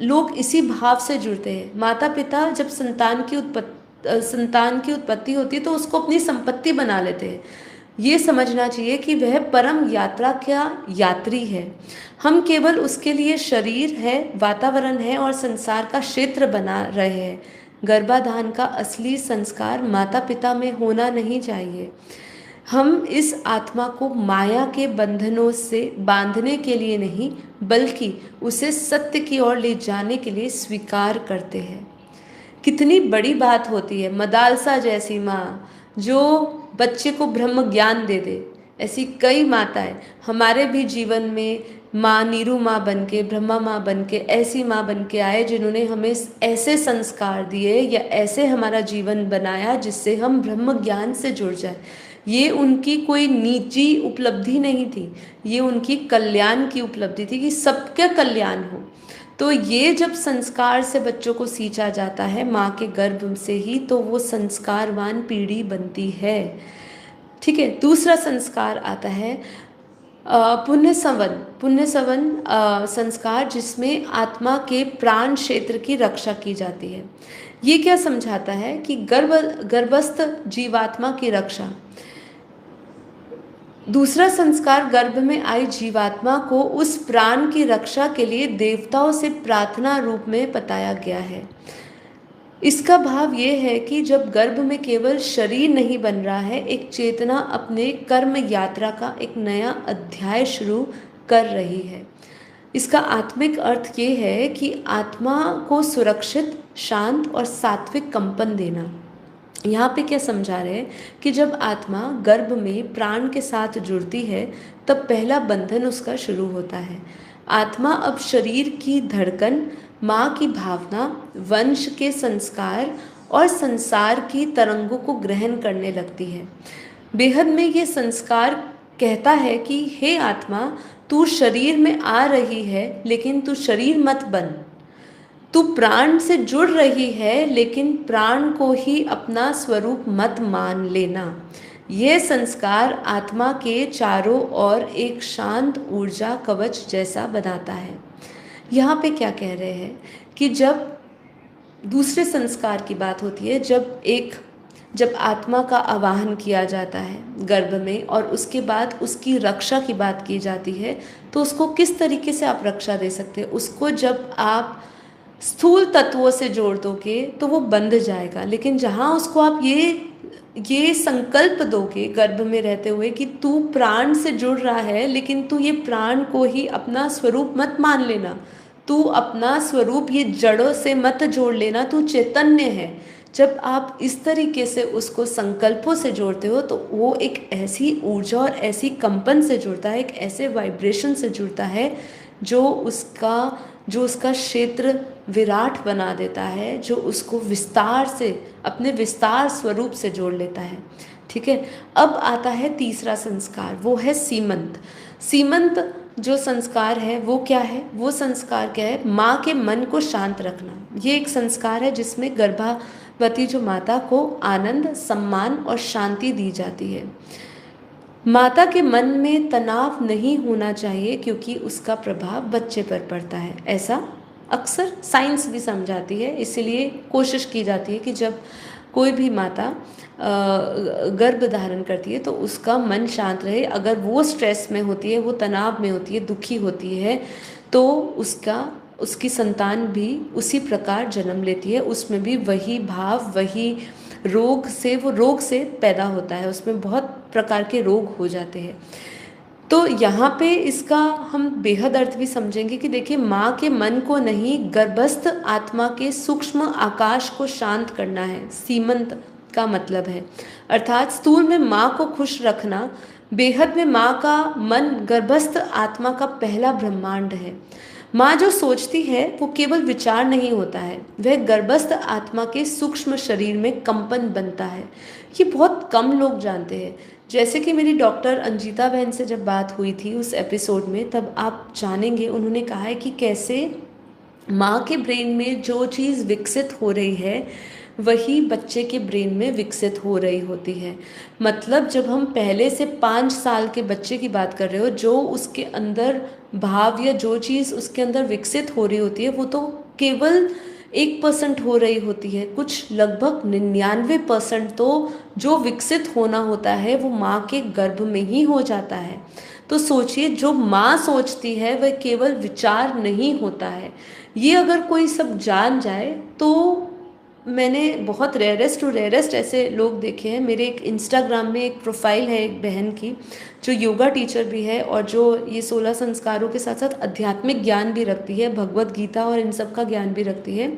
लोग इसी भाव से जुड़ते हैं। माता पिता जब संतान की उत्पत्ति होती है तो उसको अपनी संपत्ति बना लेते हैं। ये समझना चाहिए कि वह परम यात्रा का यात्री है, हम केवल उसके लिए शरीर है, वातावरण है और संसार का क्षेत्र बना रहे हैं। गर्भाधान का असली संस्कार माता पिता में होना नहीं चाहिए। हम इस आत्मा को माया के बंधनों से बांधने के लिए नहीं बल्कि उसे सत्य की ओर ले जाने के लिए स्वीकार करते हैं। कितनी बड़ी बात होती है, मदालसा जैसी माँ जो बच्चे को ब्रह्म ज्ञान दे दे। ऐसी कई माताएं हमारे भी जीवन में माँ, नीरू माँ बन के, ब्रह्मा माँ बन के, ऐसी माँ बन के आए जिन्होंने हमें ऐसे संस्कार दिए या ऐसे हमारा जीवन बनाया जिससे हम ब्रह्म ज्ञान से जुड़ जाए। ये उनकी कोई निजी उपलब्धि नहीं थी, ये उनकी कल्याण की उपलब्धि थी कि सबका कल्याण हो। तो ये जब संस्कार से बच्चों को सींचा जाता है माँ के गर्भ से ही, तो वो संस्कारवान पीढ़ी बनती है। ठीक है, दूसरा संस्कार आता है पुण्य सवन संस्कार, जिसमें आत्मा के प्राण क्षेत्र की रक्षा की जाती है। ये क्या समझाता है कि गर्भस्थ जीवात्मा की रक्षा। दूसरा संस्कार गर्भ में आई जीवात्मा को उस प्राण की रक्षा के लिए देवताओं से प्रार्थना रूप में बताया गया है। इसका भाव ये है कि जब गर्भ में केवल शरीर नहीं बन रहा है, एक चेतना अपने कर्म यात्रा का एक नया अध्याय शुरू कर रही है। इसका आत्मिक अर्थ ये है कि आत्मा को सुरक्षित, शांत और सात्विक कंपन देना। यहाँ पे क्या समझा रहे हैं कि जब आत्मा गर्भ में प्राण के साथ जुड़ती है तब पहला बंधन उसका शुरू होता है। आत्मा अब शरीर की धड़कन, माँ की भावना, वंश के संस्कार और संसार की तरंगों को ग्रहण करने लगती है। बेहद में ये संस्कार कहता है कि हे आत्मा, तू शरीर में आ रही है लेकिन तू शरीर मत बन। तू प्राण से जुड़ रही है लेकिन प्राण को ही अपना स्वरूप मत मान लेना। यह संस्कार आत्मा के चारों ओर एक शांत ऊर्जा कवच जैसा बनाता है। यहाँ पे क्या कह रहे हैं कि जब दूसरे संस्कार की बात होती है, जब आत्मा का आवाहन किया जाता है गर्भ में और उसके बाद उसकी रक्षा की बात की जाती है, तो उसको किस तरीके से आप रक्षा दे सकते हैं? उसको जब आप स्थूल तत्वों से जोड़ दोगे तो वो बंध जाएगा, लेकिन जहाँ उसको आप ये संकल्प दोगे गर्भ में रहते हुए कि तू प्राण से जुड़ रहा है, लेकिन तू ये प्राण को ही अपना स्वरूप मत मान लेना, तू अपना स्वरूप ये जड़ों से मत जोड़ लेना, तू चैतन्य है। जब आप इस तरीके से उसको संकल्पों से जोड़ते हो तो वो एक ऐसी ऊर्जा और ऐसी कंपन से जुड़ता है, एक ऐसे वाइब्रेशन से जुड़ता है जो उसका क्षेत्र विराट बना देता है, जो उसको विस्तार से अपने विस्तार स्वरूप से जोड़ लेता है। ठीक है, अब आता है तीसरा संस्कार, वो है सीमंत। सीमंत जो संस्कार है वो क्या है? वो संस्कार क्या है? माँ के मन को शांत रखना। ये एक संस्कार है जिसमें गर्भवती जो माता को आनंद, सम्मान और शांति दी जाती है। माता के मन में तनाव नहीं होना चाहिए क्योंकि उसका प्रभाव बच्चे पर पड़ता है, ऐसा अक्सर साइंस भी समझाती है। इसलिए कोशिश की जाती है कि जब कोई भी माता गर्भ धारण करती है तो उसका मन शांत रहे। अगर वो स्ट्रेस में होती है, वो तनाव में होती है, दुखी होती है, तो उसकी संतान भी उसी प्रकार जन्म लेती है। उसमें भी वही भाव, वही रोग से पैदा होता है, उसमें बहुत प्रकार के रोग हो जाते हैं। तो यहाँ पे इसका हम बेहद अर्थ भी समझेंगे कि देखिए, माँ के मन को नहीं, गर्भस्थ आत्मा के सूक्ष्म आकाश को शांत करना है, सीमंत का मतलब है। अर्थात स्थूल में माँ को खुश रखना, बेहद में माँ का मन गर्भस्थ आत्मा का पहला ब्रह्मांड है। माँ जो सोचती है वो केवल विचार नहीं होता है, वह गर्भस्थ आत्मा के सूक्ष्म शरीर में कंपन बनता है। ये बहुत कम लोग जानते हैं। जैसे कि मेरी डॉक्टर अंजिता बहन से जब बात हुई थी उस एपिसोड में, तब आप जानेंगे उन्होंने कहा है कि कैसे माँ के ब्रेन में जो चीज़ विकसित हो रही है वही बच्चे के ब्रेन में विकसित हो रही होती है। मतलब जब हम पहले से 5 साल के बच्चे की बात कर रहे हो, जो उसके अंदर भाव या जो चीज़ उसके अंदर विकसित हो रही होती है वो तो केवल 1% हो रही होती है। कुछ लगभग 99% तो जो विकसित होना होता है वो माँ के गर्भ में ही हो जाता है। तो सोचिए, जो माँ सोचती है वह केवल विचार नहीं होता है। ये अगर कोई सब जान जाए तो मैंने बहुत रेयरेस्ट ऐसे लोग देखे हैं। मेरे एक इंस्टाग्राम में एक प्रोफाइल है एक बहन की जो योगा टीचर भी है और जो ये 16 संस्कारों के साथ साथ आध्यात्मिक ज्ञान भी रखती है, भगवत गीता और इन सब का ज्ञान भी रखती है।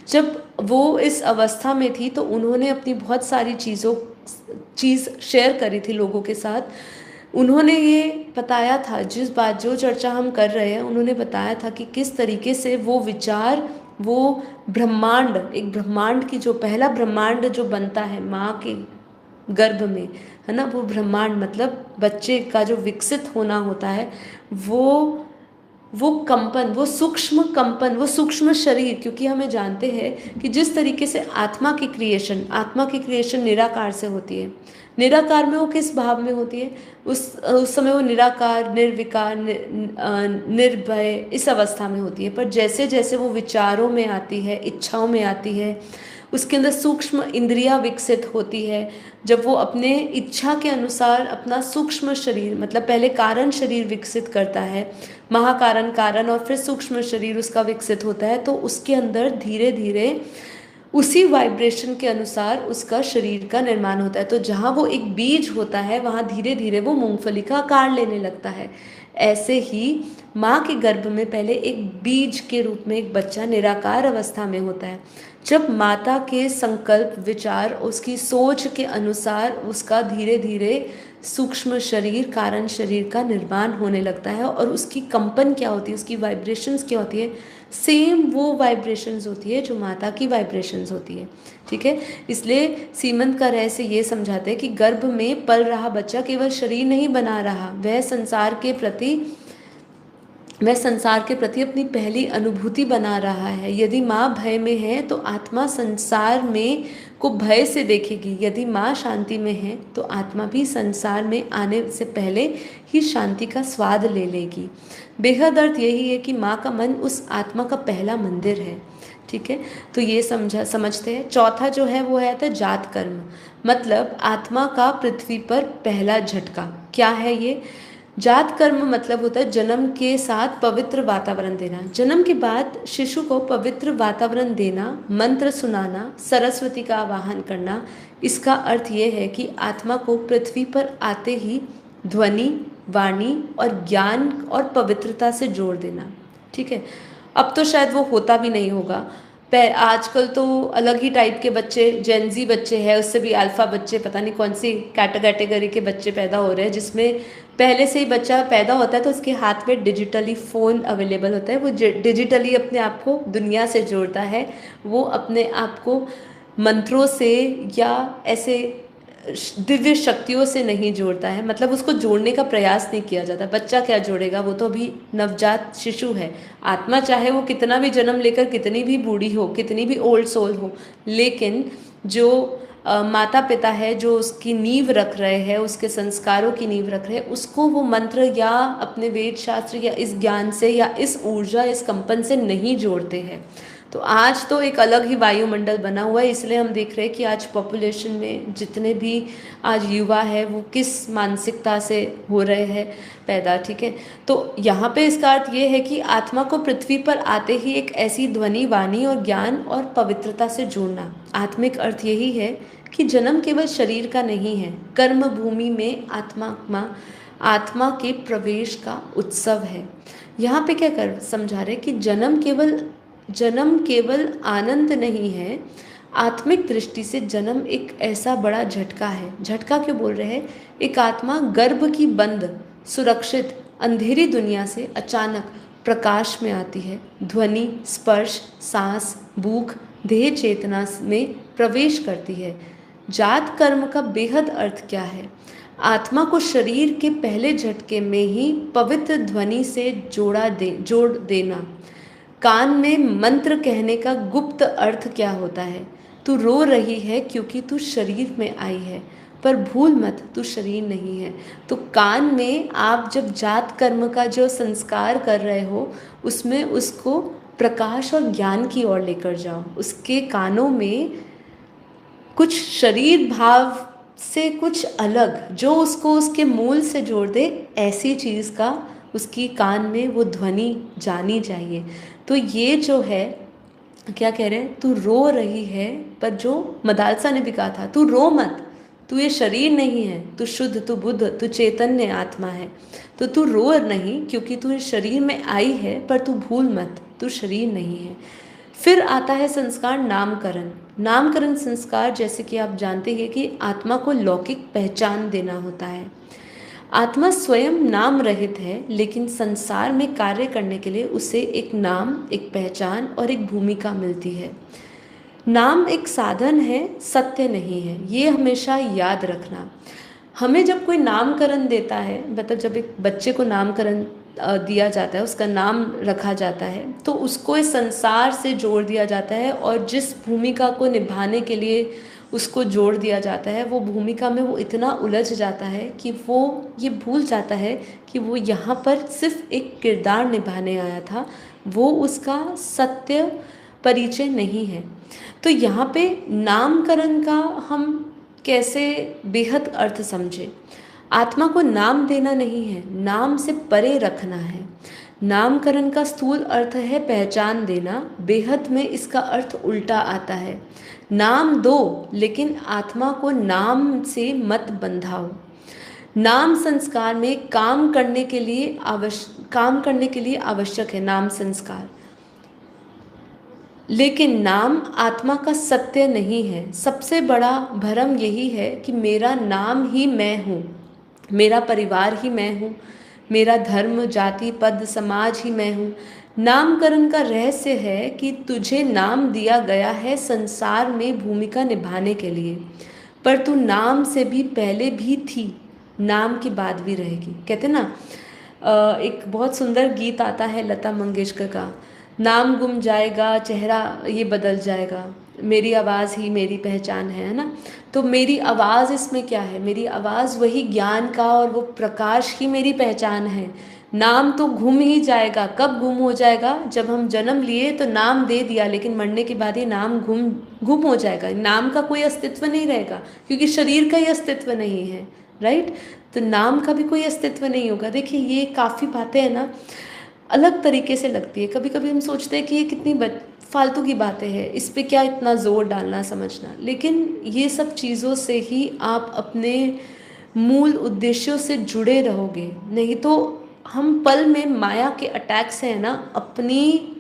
जब वो इस अवस्था में थी तो उन्होंने अपनी बहुत सारी चीज़ शेयर करी थी लोगों के साथ। उन्होंने ये बताया था, जो चर्चा हम कर रहे हैं, उन्होंने बताया था कि किस तरीके से वो विचार, वो ब्रह्मांड, एक ब्रह्मांड की जो पहला ब्रह्मांड जो बनता है माँ के गर्भ में, है ना, वो ब्रह्मांड मतलब बच्चे का जो विकसित होना होता है, वो कंपन, वो सूक्ष्म शरीर। क्योंकि हमें जानते हैं कि जिस तरीके से आत्मा की क्रिएशन निराकार से होती है, निराकार में वो किस भाव में होती है? उस समय वो निराकार, निर्विकार, निर्भय इस अवस्था में होती है। पर जैसे जैसे वो विचारों में आती है, इच्छाओं में आती है, उसके अंदर सूक्ष्म इंद्रियां विकसित होती है। जब वो अपने इच्छा के अनुसार अपना सूक्ष्म शरीर, मतलब पहले कारण शरीर विकसित करता है, महाकारण और फिर सूक्ष्म शरीर उसका विकसित होता है, तो उसके अंदर धीरे धीरे उसी वाइब्रेशन के अनुसार उसका शरीर का निर्माण होता है। तो जहाँ वो एक बीज होता है वहाँ धीरे धीरे वो मूंगफली का आकार लेने लगता है। ऐसे ही माँ के गर्भ में पहले एक बीज के रूप में एक बच्चा निराकार अवस्था में होता है। जब माता के संकल्प, विचार, उसकी सोच के अनुसार उसका धीरे धीरे सूक्ष्म शरीर, कारण शरीर का निर्माण होने लगता है और उसकी कंपन क्या होती है, उसकी वाइब्रेशंस क्या होती है, सेम वो वाइब्रेशंस होती है जो माता की वाइब्रेशंस होती है। ठीक है, इसलिए सीमंत का रहस्य ये समझाते हैं कि गर्भ में पल रहा बच्चा केवल शरीर नहीं बना रहा, वह संसार के प्रति वह संसार के प्रति अपनी पहली अनुभूति बना रहा है। यदि माँ भय में है तो आत्मा संसार में को भय से देखेगी। यदि माँ शांति में है तो आत्मा भी संसार में आने से पहले ही शांति का स्वाद ले लेगी। बेहद अर्थ यही है कि माँ का मन उस आत्मा का पहला मंदिर है। ठीक है, तो ये समझते हैं। चौथा जो है वो है जात कर्म, मतलब आत्मा का पृथ्वी पर पहला झटका। क्या है ये? जात कर्म मतलब होता है जन्म के साथ पवित्र वातावरण देना। जन्म के बाद शिशु को पवित्र वातावरण देना, मंत्र सुनाना, सरस्वती का आवाहन करना। इसका अर्थ ये है कि आत्मा को पृथ्वी पर आते ही ध्वनि, वाणी और ज्ञान और पवित्रता से जोड़ देना। ठीक है, अब तो शायद वो होता भी नहीं होगा। आजकल तो अलग ही टाइप के बच्चे, जेनजी बच्चे हैं, उससे भी अल्फा बच्चे, पता नहीं कौन सी कैटेगरी के बच्चे पैदा हो रहे हैं, जिसमें पहले से ही बच्चा पैदा होता है तो उसके हाथ में डिजिटली फ़ोन अवेलेबल होता है। वो डिजिटली अपने आप को दुनिया से जोड़ता है। वो अपने आप को मंत्रों से या ऐसे दिव्य शक्तियों से नहीं जोड़ता है, मतलब उसको जोड़ने का प्रयास नहीं किया जाता। बच्चा क्या जोड़ेगा, वो तो अभी नवजात शिशु है। आत्मा चाहे वो कितना भी जन्म लेकर कितनी भी बूढ़ी हो, कितनी भी ओल्ड सोल हो, लेकिन जो माता पिता है, जो उसकी नींव रख रहे हैं, उसके संस्कारों की नींव रख रहे हैं, उसको वो मंत्र या अपने वेद शास्त्र या इस ज्ञान से या इस ऊर्जा, इस कंपन से नहीं जोड़ते हैं। तो आज तो एक अलग ही वायुमंडल बना हुआ है। इसलिए हम देख रहे हैं कि आज पॉपुलेशन में जितने भी आज युवा है वो किस मानसिकता से हो रहे हैं पैदा। ठीक है, तो यहाँ पे इसका अर्थ ये है कि आत्मा को पृथ्वी पर आते ही एक ऐसी ध्वनि, वाणी और ज्ञान और पवित्रता से जोड़ना। आत्मिक अर्थ यही है कि जन्म केवल शरीर का नहीं है, कर्म भूमि में आत्मा के प्रवेश का उत्सव है। यहाँ पे क्या कर समझा रहे कि जन्म केवल आनंद नहीं है, आत्मिक दृष्टि से जन्म एक ऐसा बड़ा झटका है। झटका क्यों बोल रहे हैं? एक आत्मा गर्भ की बंद, सुरक्षित अंधेरी दुनिया से अचानक प्रकाश में आती है। ध्वनि, स्पर्श, सांस, भूख, देह चेतना में प्रवेश करती है। जात कर्म का बेहद अर्थ क्या है? आत्मा को शरीर के पहले झटके में ही पवित्र ध्वनि से जोड़ देना। कान में मंत्र कहने का गुप्त अर्थ क्या होता है? तू रो रही है क्योंकि तू शरीर में आई है, पर भूल मत तू शरीर नहीं है। तो कान में आप जब जात कर्म का जो संस्कार कर रहे हो, उसमें उसको प्रकाश और ज्ञान की ओर लेकर जाओ। उसके कानों में कुछ शरीर भाव से कुछ अलग, जो उसको उसके मूल से जोड़ दे, ऐसी चीज़ का उसकी कान में वो ध्वनि जानी चाहिए। तो ये जो है, क्या कह रहे हैं? तू रो रही है, पर जो मदालसा ने भी कहा था, तू रो मत, तू ये शरीर नहीं है, तू शुद्ध, तू बुद्ध, तू चैतन्य आत्मा है। तो तू रो नहीं क्योंकि तू इस शरीर में आई है, पर तू भूल मत तू शरीर नहीं है। फिर आता है संस्कार नामकरण। नामकरण संस्कार, जैसे कि आप जानते हैं कि आत्मा को लौकिक पहचान देना होता है। आत्मा स्वयं नाम रहित है, लेकिन संसार में कार्य करने के लिए उसे एक नाम, एक पहचान और एक भूमिका मिलती है। नाम एक साधन है, सत्य नहीं है, ये हमेशा याद रखना। हमें जब कोई नामकरण देता है, मतलब जब एक बच्चे को नामकरण दिया जाता है, उसका नाम रखा जाता है, तो उसको इस संसार से जोड़ दिया जाता है और जिस भूमिका को निभाने के लिए उसको जोड़ दिया जाता है, वो भूमिका में वो इतना उलझ जाता है कि वो ये भूल जाता है कि वो यहाँ पर सिर्फ एक किरदार निभाने आया था, वो उसका सत्य परिचय नहीं है। तो यहाँ पे नामकरण का हम कैसे बेहद अर्थ समझे? आत्मा को नाम देना नहीं है, नाम से परे रखना है। नामकरण का स्थूल अर्थ है पहचान देना, बेहद में इसका अर्थ उल्टा आता है। नाम दो, लेकिन आत्मा को नाम से मत बंधाओ। नाम संस्कार में काम करने के लिए आवश्यक है नाम संस्कार, लेकिन नाम आत्मा का सत्य नहीं है। सबसे बड़ा भ्रम यही है कि मेरा नाम ही मैं हूँ, मेरा परिवार ही मैं हूँ, मेरा धर्म, जाति, पद, समाज ही मैं हूँ। नामकरण का रहस्य है कि तुझे नाम दिया गया है संसार में भूमिका निभाने के लिए, पर तू नाम से भी पहले भी थी, नाम की बाद भी रहेगी। कहते ना, एक बहुत सुंदर गीत आता है लता मंगेशकर का, नाम गुम जाएगा चेहरा ये बदल जाएगा, मेरी आवाज़ ही मेरी पहचान है ना। तो मेरी आवाज़ इसमें क्या है, मेरी आवाज़ वही ज्ञान का और वो प्रकाश ही मेरी पहचान है। नाम तो घूम ही जाएगा, कब गुम हो जाएगा, जब हम जन्म लिए तो नाम दे दिया, लेकिन मरने के बाद ये नाम गुम हो जाएगा, नाम का कोई अस्तित्व नहीं रहेगा, क्योंकि शरीर का ही अस्तित्व नहीं है, राइट। तो नाम का भी कोई अस्तित्व नहीं होगा। देखिए ये काफ़ी बातें हैं ना, अलग तरीके से लगती है। कभी कभी हम सोचते हैं कि ये कितनी फालतू की बातें हैं, इस पे क्या इतना जोर डालना समझना, लेकिन ये सब चीज़ों से ही आप अपने मूल उद्देश्यों से जुड़े रहोगे। नहीं तो हम पल में माया के अटैक से है ना अपनी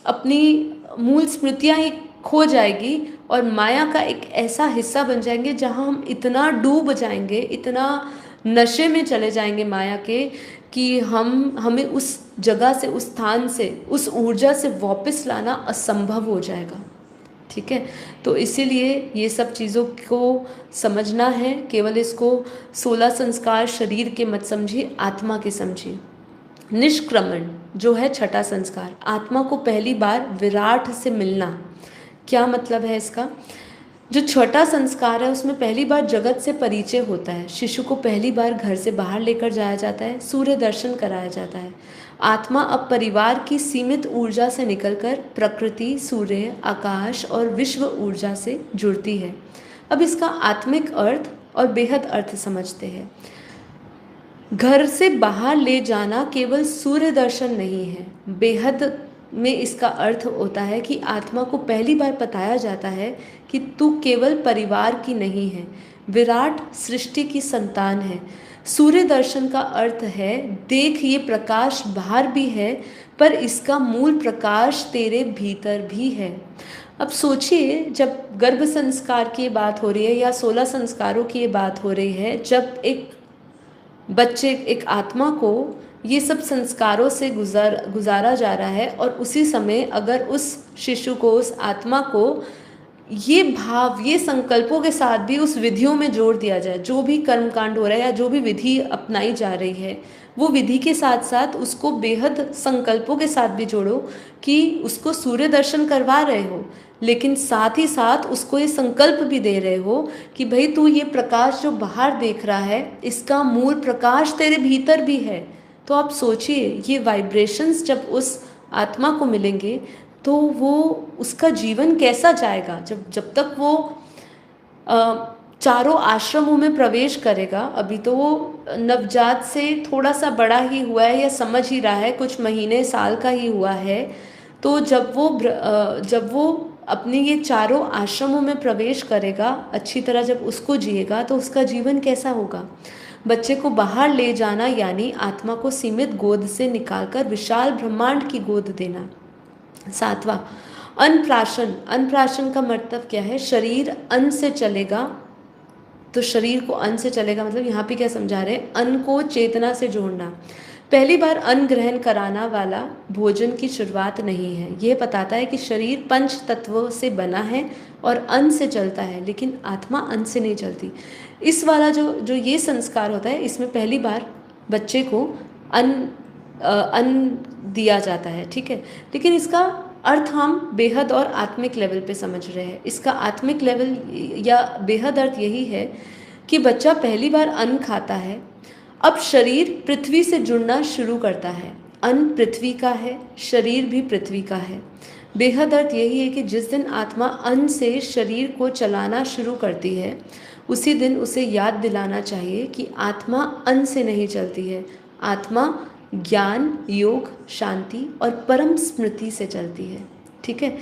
अपनी मूल स्मृतियाँ ही खो जाएगी और माया का एक ऐसा हिस्सा बन जाएंगे जहाँ हम इतना डूब जाएंगे, इतना नशे में चले जाएंगे माया के, कि हमें उस जगह से, उस स्थान से, उस ऊर्जा से वापस लाना असंभव हो जाएगा। ठीक है, तो इसीलिए ये सब चीज़ों को समझना है। केवल इसको 16 संस्कार शरीर के मत समझिए, आत्मा के समझिए। निष्क्रमण जो है छठा संस्कार, आत्मा को पहली बार विराट से मिलना। क्या मतलब है इसका? जो छठा संस्कार है उसमें पहली बार जगत से परिचय होता है। शिशु को पहली बार घर से बाहर लेकर जाया जाता है, सूर्य दर्शन कराया जाता है। आत्मा अब परिवार की सीमित ऊर्जा से निकलकर प्रकृति, सूर्य, आकाश और विश्व ऊर्जा से जुड़ती है। अब इसका आत्मिक अर्थ और बेहद अर्थ समझते हैं। घर से बाहर ले जाना केवल सूर्य दर्शन नहीं है, बेहद में इसका अर्थ होता है कि आत्मा को पहली बार बताया जाता है कि तू केवल परिवार की नहीं है, विराट सृष्टि की संतान है। सूर्य दर्शन का अर्थ है, देख ये प्रकाश बाहर भी है पर इसका मूल प्रकाश तेरे भीतर भी है। अब सोचिए, जब गर्भ संस्कार की बात हो रही है या 16 संस्कारों की बात हो रही है, जब एक बच्चे, एक आत्मा को ये सब संस्कारों से गुजारा जा रहा है, और उसी समय अगर उस शिशु को, उस आत्मा को ये भाव, ये संकल्पों के साथ भी उस विधियों में जोड़ दिया जाए, जो भी कर्मकांड हो रहा है या जो भी विधि अपनाई जा रही है, वो विधि के साथ साथ उसको बेहद संकल्पों के साथ भी जोड़ो कि उसको सूर्य दर्शन करवा रहे हो, लेकिन साथ ही साथ उसको ये संकल्प भी दे रहे हो कि भाई तू ये प्रकाश जो बाहर देख रहा है, इसका मूल प्रकाश तेरे भीतर भी है। तो आप सोचिए, ये वाइब्रेशंस जब उस आत्मा को मिलेंगे तो वो, उसका जीवन कैसा जाएगा। जब तक वो चारों आश्रमों में प्रवेश करेगा, अभी तो वो नवजात से थोड़ा सा बड़ा ही हुआ है या समझ ही रहा है, कुछ महीने साल का ही हुआ है, तो जब वो अपने ये चारों आश्रमों में प्रवेश करेगा, अच्छी तरह जब उसको जिएगा, तो उसका जीवन कैसा होगा। बच्चे को बाहर ले जाना यानी आत्मा को सीमित गोद से निकालकर विशाल ब्रह्मांड की गोद देना। सातवां, अनप्राशन। अनप्राशन का मतलब क्या है? शरीर अन्न से चलेगा, तो शरीर को अन्न से चलेगा मतलब यहाँ पे क्या समझा रहे हैं? अन्न को चेतना से जोड़ना। पहली बार अन्न ग्रहण कराना वाला भोजन की शुरुआत नहीं है। ये बताता है कि शरीर पंच तत्वों से बना है और अन्न से चलता है, लेकिन आत्मा अन्न से नहीं चलती। इस वाला जो ये संस्कार होता है, इसमें पहली बार बच्चे को अन्न दिया जाता है, ठीक है। लेकिन इसका अर्थ हम बेहद और आत्मिक लेवल पे समझ रहे हैं। इसका आत्मिक लेवल या बेहद अर्थ यही है कि बच्चा पहली बार अन्न खाता है, अब शरीर पृथ्वी से जुड़ना शुरू करता है। अन्न पृथ्वी का है, शरीर भी पृथ्वी का है। बेहद अर्थ यही है कि जिस दिन आत्मा अन्न से शरीर को चलाना शुरू करती है, उसी दिन उसे याद दिलाना चाहिए कि आत्मा अन्न से नहीं चलती है, आत्मा ज्ञान, योग, शांति और परम स्मृति से चलती है, ठीक है।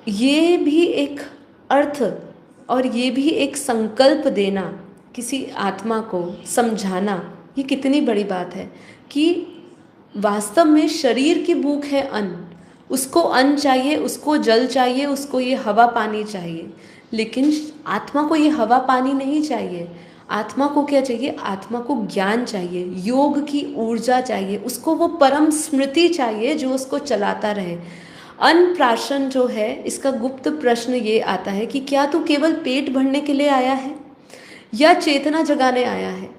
ये भी एक अर्थ और ये भी एक संकल्प देना, किसी आत्मा को समझाना, ये कितनी बड़ी बात है कि वास्तव में शरीर की भूख है अन्न, उसको अन्न चाहिए, उसको जल चाहिए, उसको ये हवा पानी चाहिए, लेकिन आत्मा को ये हवा पानी नहीं चाहिए। आत्मा को क्या चाहिए? आत्मा को ज्ञान चाहिए, योग की ऊर्जा चाहिए, उसको वो परम स्मृति चाहिए जो उसको चलाता रहे। अनप्राशन जो है, इसका गुप्त प्रश्न ये आता है कि क्या तू केवल पेट भरने के लिए आया है या चेतना जगाने आया है?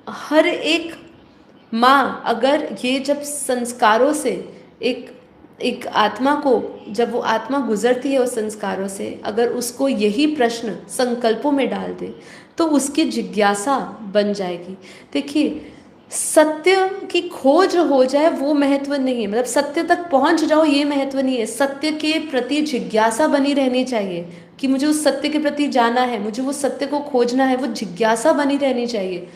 हर एक माँ अगर ये जब संस्कारों से एक एक आत्मा को, जब वो आत्मा गुजरती है उस संस्कारों से, अगर उसको यही प्रश्न संकल्पों में डाल दे तो उसकी जिज्ञासा बन जाएगी। देखिए, सत्य की खोज हो जाए वो महत्व नहीं है, मतलब सत्य तक पहुंच जाओ ये महत्व नहीं है। सत्य के प्रति जिज्ञासा बनी रहनी चाहिए कि मुझे उस सत्य के प्रति जाना है, मुझे वो सत्य को खोजना है, वो जिज्ञासा बनी रहनी चाहिए।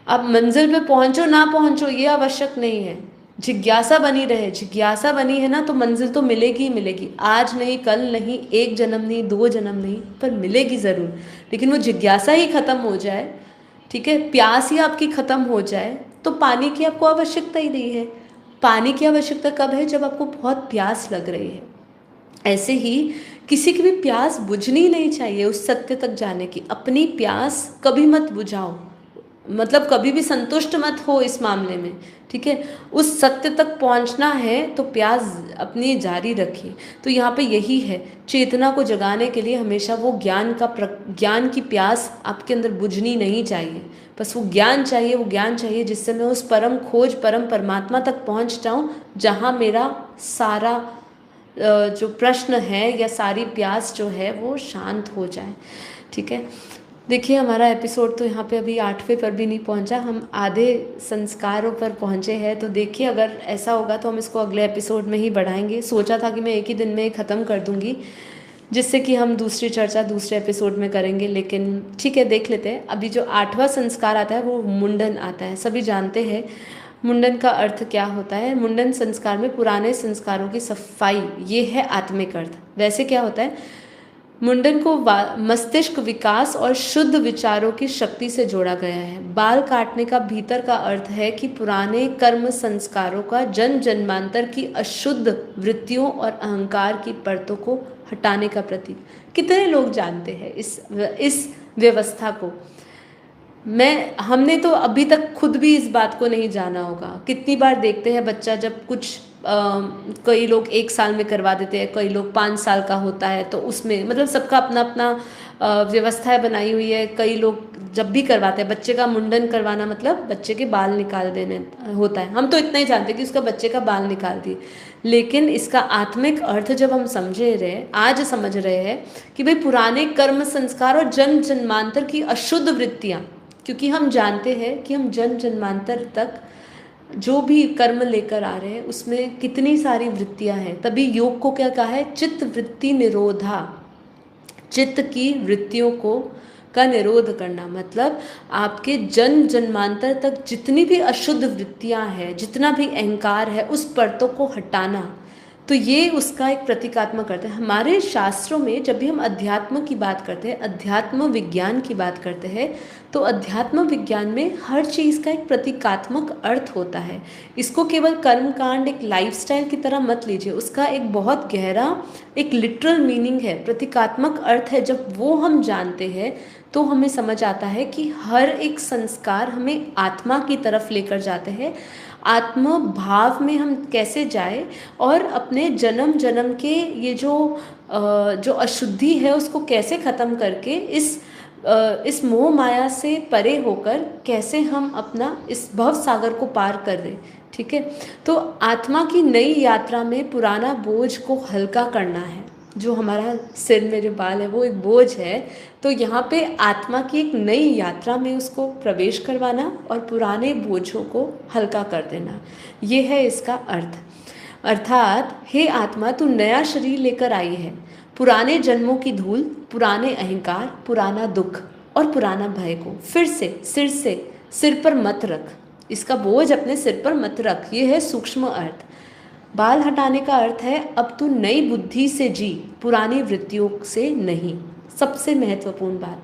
आप मंजिल पे पहुंचो ना पहुंचो ये आवश्यक नहीं है, जिज्ञासा बनी रहे। जिज्ञासा बनी है ना तो मंजिल तो मिलेगी ही मिलेगी, आज नहीं कल नहीं, एक जन्म नहीं, दो जन्म नहीं, पर मिलेगी ज़रूर। लेकिन वो जिज्ञासा ही ख़त्म हो जाए, ठीक है, प्यास ही आपकी ख़त्म हो जाए, तो पानी की आपको आवश्यकता ही नहीं है। पानी की आवश्यकता कब है? जब आपको बहुत प्यास लग रही है। ऐसे ही किसी की भी प्यास बुझनी नहीं चाहिए उस सत्य तक जाने की। अपनी प्यास कभी मत बुझाओ, मतलब कभी भी संतुष्ट मत हो इस मामले में, ठीक है। उस सत्य तक पहुंचना है तो प्यास अपनी जारी रखिए। तो यहाँ पे यही है, चेतना को जगाने के लिए हमेशा वो ज्ञान की प्यास आपके अंदर बुझनी नहीं चाहिए। बस वो ज्ञान चाहिए, वो ज्ञान चाहिए जिससे मैं उस परम खोज, परम परमात्मा तक पहुंच जाऊं, जहां मेरा सारा जो प्रश्न है या सारी प्यास जो है वो शांत हो जाए, ठीक है। देखिए, हमारा एपिसोड तो यहाँ पे अभी 8वें पर भी नहीं पहुँचा, हम आधे संस्कारों पर पहुँचे हैं। तो देखिए, अगर ऐसा होगा तो हम इसको अगले एपिसोड में ही बढ़ाएंगे। सोचा था कि मैं एक ही दिन में ख़त्म कर दूँगी, जिससे कि हम दूसरी चर्चा दूसरे एपिसोड में करेंगे, लेकिन ठीक है, देख लेते हैं। अभी जो 8वां संस्कार आता है वो मुंडन आता है। सभी जानते हैं मुंडन का अर्थ क्या होता है। मुंडन संस्कार में पुराने संस्कारों की सफाई, ये है आत्मिक अर्थ। वैसे क्या होता है, मुंडन को मस्तिष्क विकास और शुद्ध विचारों की शक्ति से जोड़ा गया है। बाल काटने का भीतर का अर्थ है कि पुराने कर्म संस्कारों का जन्म जन्मांतर की अशुद्ध वृत्तियों और अहंकार की परतों को हटाने का प्रतीक। कितने लोग जानते हैं इस व्यवस्था को? हमने तो अभी तक खुद भी इस बात को नहीं जाना होगा। कितनी बार देखते हैं बच्चा जब कुछ कई लोग 1 साल में करवा देते हैं, कई लोग 5 साल का होता है, तो उसमें मतलब सबका अपना अपना व्यवस्थाएं बनाई हुई है। कई लोग जब भी करवाते हैं, बच्चे का मुंडन करवाना मतलब बच्चे के बाल निकाल देने होता है। हम तो इतना ही जानते हैं कि उसका बच्चे का बाल निकाल दिए, लेकिन इसका आत्मिक अर्थ जब हम आज समझ रहे हैं कि भाई पुराने कर्म संस्कार और जन्म जन्मांतर की अशुद्ध वृत्तियाँ, क्योंकि हम जानते हैं कि हम जन्म जन्मांतर तक जो भी कर्म लेकर आ रहे हैं उसमें कितनी सारी वृत्तियां हैं। तभी योग को क्या कहा है? चित्त वृत्ति निरोधा। चित्त की वृत्तियों को का निरोध करना, मतलब आपके जन्म जन्मांतर तक जितनी भी अशुद्ध वृत्तियां हैं, जितना भी अहंकार है, उस परतों को हटाना। तो ये उसका एक प्रतीकात्मक अर्थ है। हमारे शास्त्रों में जब भी हम अध्यात्म की बात करते हैं, अध्यात्म विज्ञान की बात करते हैं, तो अध्यात्म विज्ञान में हर चीज़ का एक प्रतीकात्मक अर्थ होता है। इसको केवल कर्मकांड, एक लाइफस्टाइल की तरह मत लीजिए। उसका एक बहुत गहरा, एक लिटरल मीनिंग है, प्रतीकात्मक अर्थ है। जब वो हम जानते हैं तो हमें समझ आता है कि हर एक संस्कार हमें आत्मा की तरफ लेकर जाते हैं। आत्म भाव में हम कैसे जाए और अपने जन्म जन्म के ये जो अशुद्धि है उसको कैसे ख़त्म करके इस मोह माया से परे होकर कैसे हम अपना इस भव सागर को पार कर दें, ठीक है। तो आत्मा की नई यात्रा में पुराना बोझ को हल्का करना है। जो हमारा सिर में जो बाल है वो एक बोझ है, तो यहाँ पे आत्मा की एक नई यात्रा में उसको प्रवेश करवाना और पुराने बोझों को हल्का कर देना, ये है इसका अर्थ। अर्थात हे आत्मा, तू नया शरीर लेकर आई है। पुराने जन्मों की धूल, पुराने अहंकार, पुराना दुख और पुराना भय को फिर से सिर पर मत रख। इसका बोझ अपने सिर पर मत रख, ये है सूक्ष्म अर्थ। बाल हटाने का अर्थ है अब तू नई बुद्धि से जी, पुरानी वृत्तियों से नहीं। सबसे महत्वपूर्ण बात,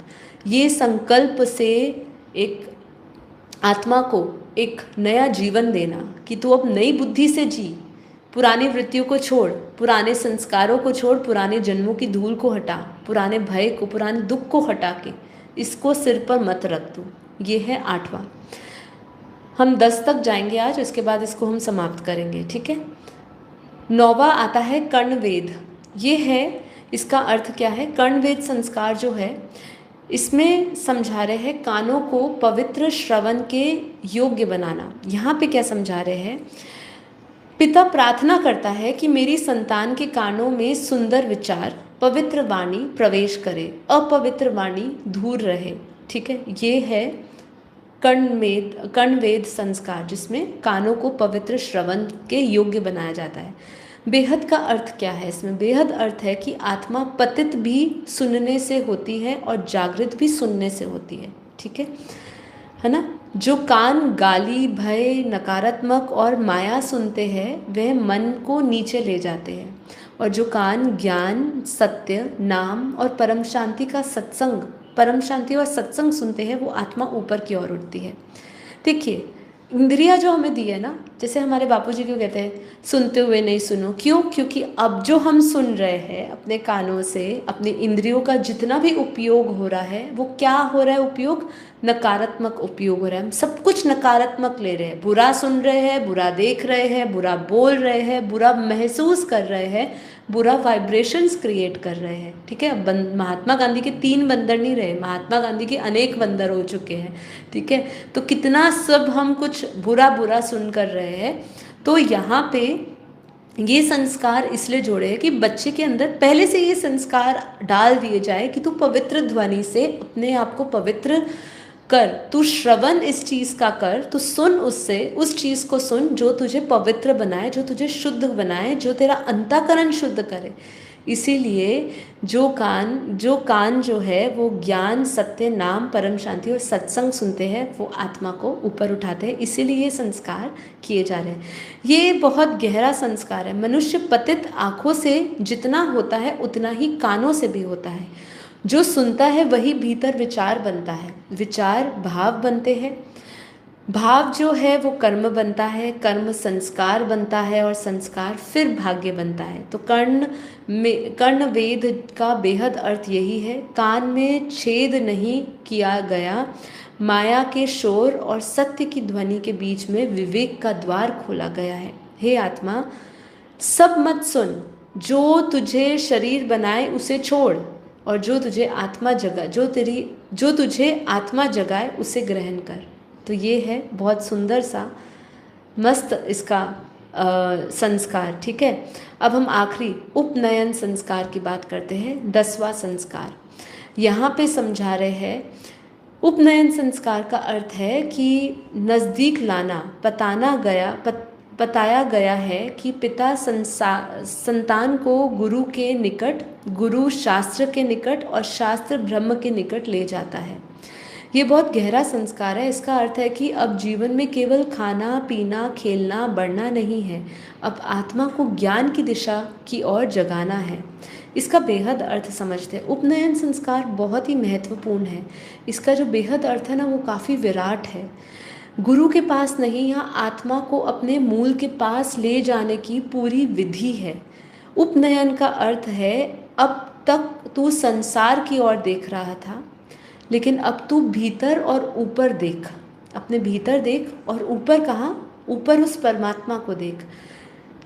ये संकल्प से एक आत्मा को एक नया जीवन देना कि तू अब नई बुद्धि से जी, पुरानी वृत्तियों को छोड़, पुराने संस्कारों को छोड़, पुराने जन्मों की धूल को हटा, पुराने भय को, पुराने दुख को हटा के इसको सिर पर मत रख तू। ये है 8वां। हम 10 तक जाएंगे आज, इसके बाद इसको हम समाप्त करेंगे, ठीक है। 9वां आता है कर्णवेद। ये है, इसका अर्थ क्या है? कर्णवेद संस्कार जो है, इसमें समझा रहे हैं कानों को पवित्र श्रवण के योग्य बनाना। यहाँ पे क्या समझा रहे हैं, पिता प्रार्थना करता है कि मेरी संतान के कानों में सुंदर विचार, पवित्र वाणी प्रवेश करे, अपवित्र वाणी दूर रहे। ठीक है, ये है कर्णवेद संस्कार, जिसमें कानों को पवित्र श्रवण के योग्य बनाया जाता है। बेहद का अर्थ क्या है इसमें? बेहद अर्थ है कि आत्मा पतित भी सुनने से होती है और जागृत भी सुनने से होती है। ठीक है ना? जो कान गाली, भय, नकारात्मक और माया सुनते हैं वह मन को नीचे ले जाते हैं, और जो कान ज्ञान, सत्य, नाम और परम शांति और सत्संग सुनते हैं वो आत्मा ऊपर की ओर उठती है। देखिए, इंद्रिया जो हमें दी है ना, जैसे हमारे बापूजी क्यों कहते हैं सुनते हुए नहीं सुनो, क्यों? क्योंकि अब जो हम सुन रहे हैं अपने कानों से, अपने इंद्रियों का जितना भी उपयोग हो रहा है वो क्या हो रहा है? उपयोग नकारात्मक उपयोग हो रहा है। हम सब कुछ नकारात्मक ले रहे हैं, बुरा सुन रहे हैं, बुरा देख रहे हैं, बुरा बोल रहे हैं, बुरा महसूस कर रहे हैं, बुरा वाइब्रेशंस क्रिएट कर रहे हैं। ठीक है, महात्मा गांधी के 3 बंदर नहीं रहे, महात्मा गांधी के अनेक बंदर हो चुके हैं। ठीक है, तो कितना सब हम कुछ बुरा सुन कर रहे हैं। तो यहाँ पे ये संस्कार इसलिए जोड़े हैं कि बच्चे के अंदर पहले से ये संस्कार डाल दिए जाए कि तू पवित्र ध्वनि से अपने आप को पवित्र कर, तू श्रवण इस चीज़ का कर, तू सुन, उससे उस चीज़ को सुन जो तुझे पवित्र बनाए, जो तुझे शुद्ध बनाए, जो तेरा अंतःकरण शुद्ध करे। इसीलिए जो कान जो है वो ज्ञान, सत्य, नाम, परम शांति और सत्संग सुनते हैं वो आत्मा को ऊपर उठाते हैं। इसीलिए ये संस्कार किए जा रहे हैं। ये बहुत गहरा संस्कार है। मनुष्य पतित आँखों से जितना होता है उतना ही कानों से भी होता है। जो सुनता है वही भीतर विचार बनता है, विचार भाव बनते हैं, भाव जो है वो कर्म बनता है, कर्म संस्कार बनता है और संस्कार फिर भाग्य बनता है। तो कर्ण वेद का बेहद अर्थ यही है। कान में छेद नहीं किया गया, माया के शोर और सत्य की ध्वनि के बीच में विवेक का द्वार खोला गया है। हे आत्मा, सब मत सुन, जो तुझे शरीर बनाए उसे छोड़, और जो तुझे आत्मा जगाए उसे ग्रहण कर। तो ये है बहुत सुंदर सा मस्त इसका संस्कार। ठीक है, अब हम आखिरी उपनयन संस्कार की बात करते हैं। 10वां संस्कार यहाँ पे समझा रहे हैं। उपनयन संस्कार का अर्थ है कि नज़दीक लाना, बताया गया है कि पिता संतान को गुरु के निकट, गुरु शास्त्र के निकट और शास्त्र ब्रह्म के निकट ले जाता है। ये बहुत गहरा संस्कार है। इसका अर्थ है कि अब जीवन में केवल खाना पीना, खेलना, बढ़ना नहीं है, अब आत्मा को ज्ञान की दिशा की ओर जगाना है। इसका बेहद अर्थ समझते हैं। उपनयन संस्कार बहुत ही महत्वपूर्ण है। इसका जो बेहद अर्थ है ना वो काफ़ी विराट है। गुरु के पास नहीं, यहाँ आत्मा को अपने मूल के पास ले जाने की पूरी विधि है। उपनयन का अर्थ है अब तक तू संसार की ओर देख रहा था, लेकिन अब तू भीतर और ऊपर देख, अपने भीतर देख, और ऊपर कहाँ? ऊपर उस परमात्मा को देख।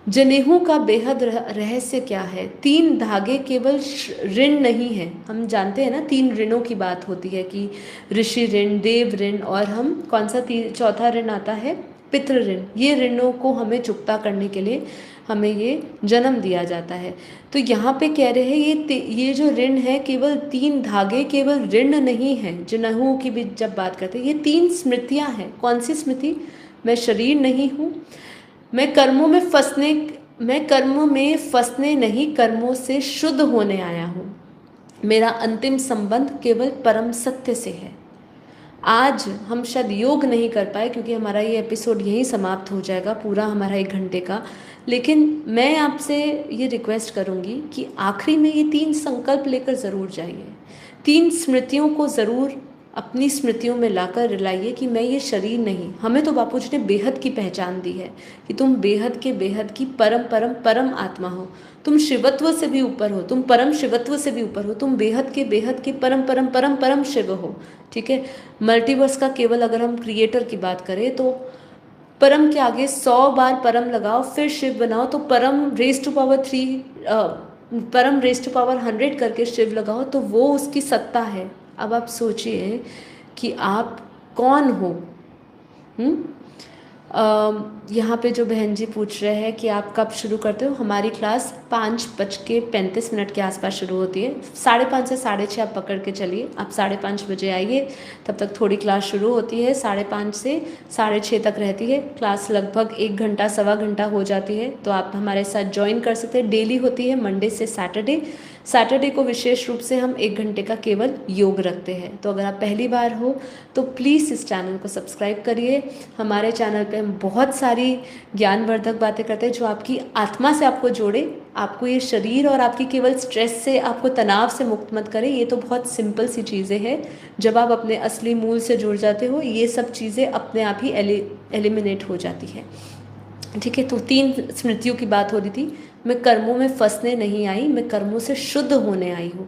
जनेऊ का बेहद रहस्य क्या है? 3 धागे केवल ऋण नहीं है। हम जानते हैं ना 3 ऋणों की बात होती है कि ऋषि ऋण, देव ऋण, और हम कौन सा चौथा ऋण आता है? पितृ ऋण। ये ऋणों को हमें चुकता करने के लिए हमें ये जन्म दिया जाता है। तो यहाँ पे कह रहे हैं ये जो ऋण है केवल 3 धागे, केवल ऋण नहीं है। जनेऊ की भी जब बात करते हैं ये 3 स्मृतियाँ हैं। कौन सी स्मृति? मैं शरीर नहीं हूँ, मैं कर्मों में फंसने नहीं, कर्मों से शुद्ध होने आया हूँ, मेरा अंतिम संबंध केवल परम सत्य से है। आज हम शायद योग नहीं कर पाए क्योंकि हमारा ये एपिसोड यहीं समाप्त हो जाएगा, पूरा हमारा 1 घंटे का। लेकिन मैं आपसे ये रिक्वेस्ट करूँगी कि आखिरी में ये 3 संकल्प लेकर ज़रूर जाइए। 3 स्मृतियों को ज़रूर अपनी स्मृतियों में लाकर रिलाइए कि मैं ये शरीर नहीं। हमें तो बापूजी ने बेहद की पहचान दी है कि तुम बेहद की परम आत्मा हो। तुम शिवत्व से भी ऊपर हो, तुम परम शिवत्व से भी ऊपर हो, तुम बेहद के परम शिव हो। ठीक है, मल्टीवर्स का केवल अगर हम क्रिएटर की बात करें तो परम के आगे 100 बार परम लगाओ, फिर शिव बनाओ, तो परम रेज टू पावर 100 करके शिव लगाओ, तो वो उसकी सत्ता है। अब आप सोचिए कि आप कौन हो। यहाँ पे जो बहन जी पूछ रहे हैं कि आप कब शुरू करते हो, हमारी क्लास 5:35 के आसपास शुरू होती है। 5:30 से 6:30 आप पकड़ के चलिए, आप 5:30 बजे आइए, तब तक थोड़ी क्लास शुरू होती है। 5:30 से 6:30 तक रहती है क्लास, लगभग 1 घंटा सवा घंटा हो जाती है। तो आप हमारे साथ ज्वाइन कर सकते हैं। डेली होती है, मंडे से सैटरडे। सैटरडे को विशेष रूप से हम 1 घंटे का केवल योग रखते हैं। तो अगर आप पहली बार हो तो प्लीज़ इस चैनल को सब्सक्राइब करिए। हमारे चैनल पे हम बहुत सारी ज्ञानवर्धक बातें करते हैं जो आपकी आत्मा से आपको जोड़े, आपको ये शरीर और आपकी केवल स्ट्रेस से, आपको तनाव से मुक्त मत करे। ये तो बहुत सिंपल सी चीज़ें हैं। जब आप अपने असली मूल से जुड़ जाते हो, ये सब चीज़ें अपने आप ही एलिमिनेट हो जाती है। ठीक है, तो 3 स्मृतियों की बात हो रही थी। मैं कर्मों में फंसने नहीं आई, मैं कर्मों से शुद्ध होने आई हूँ।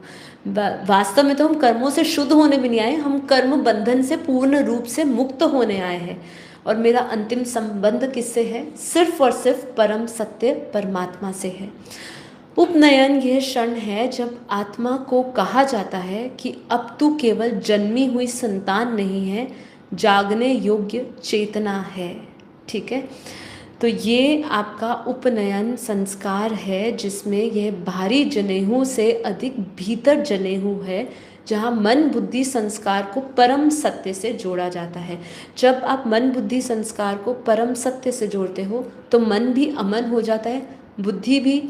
वास्तव में तो हम कर्मों से शुद्ध होने भी नहीं आए, हम कर्म बंधन से पूर्ण रूप से मुक्त होने आए हैं। और मेरा अंतिम संबंध किससे है? सिर्फ और सिर्फ परम सत्य परमात्मा से है। उपनयन यह क्षण है जब आत्मा को कहा जाता है कि अब तू केवल जन्मी हुई संतान नहीं है, जागने योग्य चेतना है। ठीक है, तो ये आपका उपनयन संस्कार है, जिसमें यह बाहरी जनेऊ से अधिक भीतर जनेऊ है, जहाँ मन बुद्धि संस्कार को परम सत्य से जोड़ा जाता है। जब आप मन बुद्धि संस्कार को परम सत्य से जोड़ते हो तो मन भी अमन हो जाता है, बुद्धि भी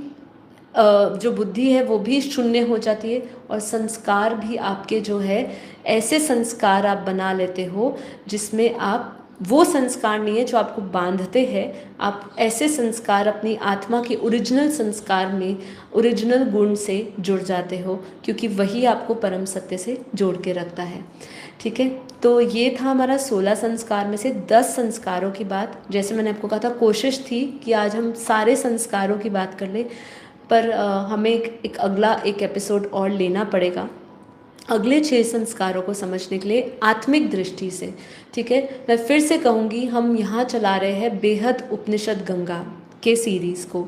जो बुद्धि है वो भी शून्य हो जाती है, और संस्कार भी आपके जो है ऐसे संस्कार आप बना लेते हो जिसमें आप, वो संस्कार नहीं है जो आपको बांधते हैं, आप ऐसे संस्कार अपनी आत्मा के ओरिजिनल संस्कार में, ओरिजिनल गुण से जुड़ जाते हो, क्योंकि वही आपको परम सत्य से जोड़ के रखता है। ठीक है, तो ये था हमारा 16 संस्कार में से 10 संस्कारों की बात। जैसे मैंने आपको कहा था, कोशिश थी कि आज हम सारे संस्कारों की बात कर लें, पर हमें एक अगला एपिसोड और लेना पड़ेगा अगले 6 संस्कारों को समझने के लिए आत्मिक दृष्टि से। ठीक है, मैं फिर से कहूँगी, हम यहाँ चला रहे हैं बेहद उपनिषद गंगा के सीरीज़ को।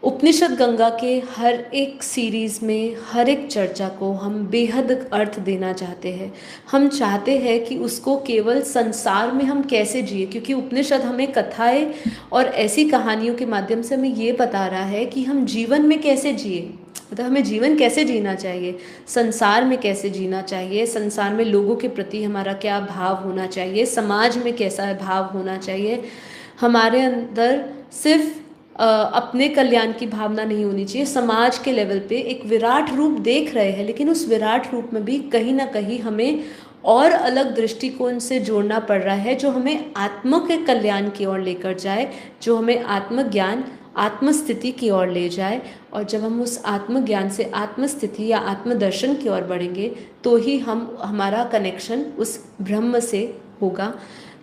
उपनिषद गंगा के हर एक सीरीज़ में, हर एक चर्चा को हम बेहद अर्थ देना चाहते हैं। हम चाहते हैं कि उसको केवल संसार में हम कैसे जिए, क्योंकि उपनिषद हमें कथाएं और ऐसी कहानियों के माध्यम से हमें ये बता रहा है कि हम जीवन में कैसे जिए, मतलब हमें जीवन कैसे जीना चाहिए, संसार में कैसे जीना चाहिए, संसार में लोगों के प्रति हमारा क्या भाव होना चाहिए, समाज में कैसा भाव होना चाहिए। हमारे अंदर सिर्फ अपने कल्याण की भावना नहीं होनी चाहिए। समाज के लेवल पे एक विराट रूप देख रहे हैं, लेकिन उस विराट रूप में भी कहीं ना कहीं हमें और अलग दृष्टिकोण से जोड़ना पड़ रहा है, जो हमें आत्मा के कल्याण की ओर लेकर जाए, जो हमें आत्मज्ञान, आत्मस्थिति की ओर ले जाए। और जब हम उस आत्मज्ञान से आत्मस्थिति या आत्मदर्शन की ओर बढ़ेंगे, तो ही हमारा कनेक्शन उस ब्रह्म से होगा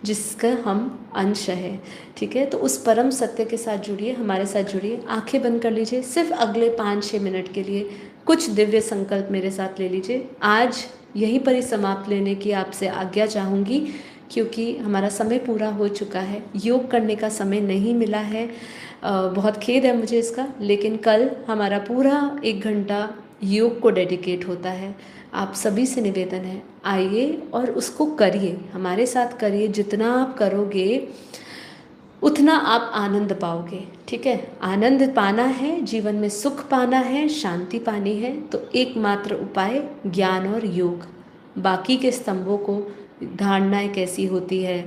जिसका हम अंश है। ठीक है, तो उस परम सत्य के साथ जुड़िए, हमारे साथ जुड़िए। आंखें बंद कर लीजिए, सिर्फ अगले 5-6 मिनट के लिए कुछ दिव्य संकल्प मेरे साथ ले लीजिए। आज यहीं पर ही समाप्त लेने की आपसे आज्ञा चाहूँगी, क्योंकि हमारा समय पूरा हो चुका है। योग करने का समय नहीं मिला है, बहुत खेद है मुझे इसका, लेकिन कल हमारा पूरा 1 घंटा योग को डेडिकेट होता है। आप सभी से निवेदन है, आइए और उसको करिए, हमारे साथ करिए। जितना आप करोगे उतना आप आनंद पाओगे। ठीक है, आनंद पाना है, जीवन में सुख पाना है, शांति पानी है, तो एकमात्र उपाय ज्ञान और योग। बाकी के स्तंभों को, धारणाएं कैसी होती है,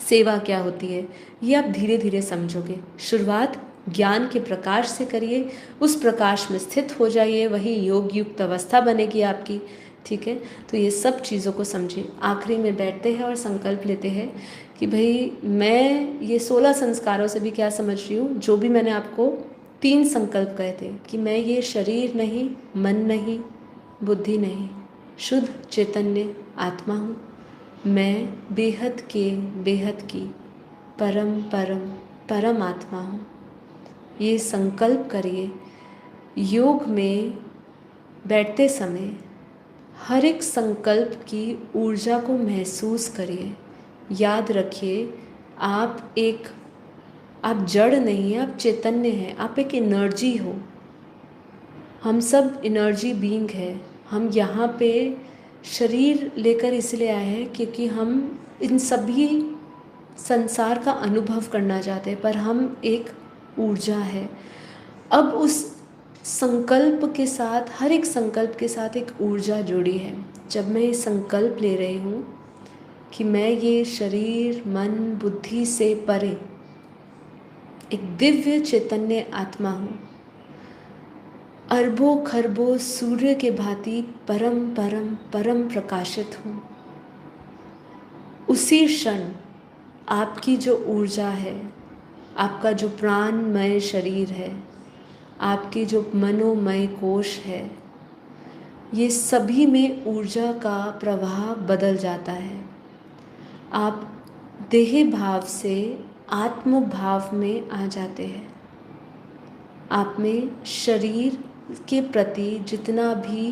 सेवा क्या होती है, ये आप धीरे धीरे समझोगे। शुरुआत ज्ञान के प्रकाश से करिए, उस प्रकाश में स्थित हो जाइए, वही योग युक्त अवस्था बनेगी आपकी। ठीक है, तो ये सब चीज़ों को समझिए। आखिरी में बैठते हैं और संकल्प लेते हैं कि भाई मैं ये 16 संस्कारों से भी क्या समझ रही हूँ, जो भी मैंने आपको 3 संकल्प कहे थे कि मैं ये शरीर नहीं, मन नहीं, बुद्धि नहीं, शुद्ध चैतन्य आत्मा हूँ। मैं बेहद की परम परम परम आत्मा हूँ। ये संकल्प करिए। योग में बैठते समय हर एक संकल्प की ऊर्जा को महसूस करिए। याद रखिए, आप जड़ नहीं हैं, आप चैतन्य हैं, आप एक एनर्जी हो। हम सब एनर्जी बीइंग है। हम यहाँ पे शरीर लेकर इसलिए आए हैं क्योंकि हम इन सभी संसार का अनुभव करना चाहते हैं, पर हम एक ऊर्जा है। अब उस संकल्प के साथ, हर एक संकल्प के साथ एक ऊर्जा जुड़ी है। जब मैं ये संकल्प ले रही हूँ कि मैं ये शरीर मन बुद्धि से परे एक दिव्य चैतन्य आत्मा हूँ, अरबों खरबों सूर्य के भांति परम परम परम प्रकाशित हूँ, उसी क्षण आपकी जो ऊर्जा है, आपका जो प्राणमय शरीर है, आपकी जो मनोमय कोश है, ये सभी में ऊर्जा का प्रवाह बदल जाता है। आप देह भाव से आत्म भाव में आ जाते हैं। आप में शरीर के प्रति जितना भी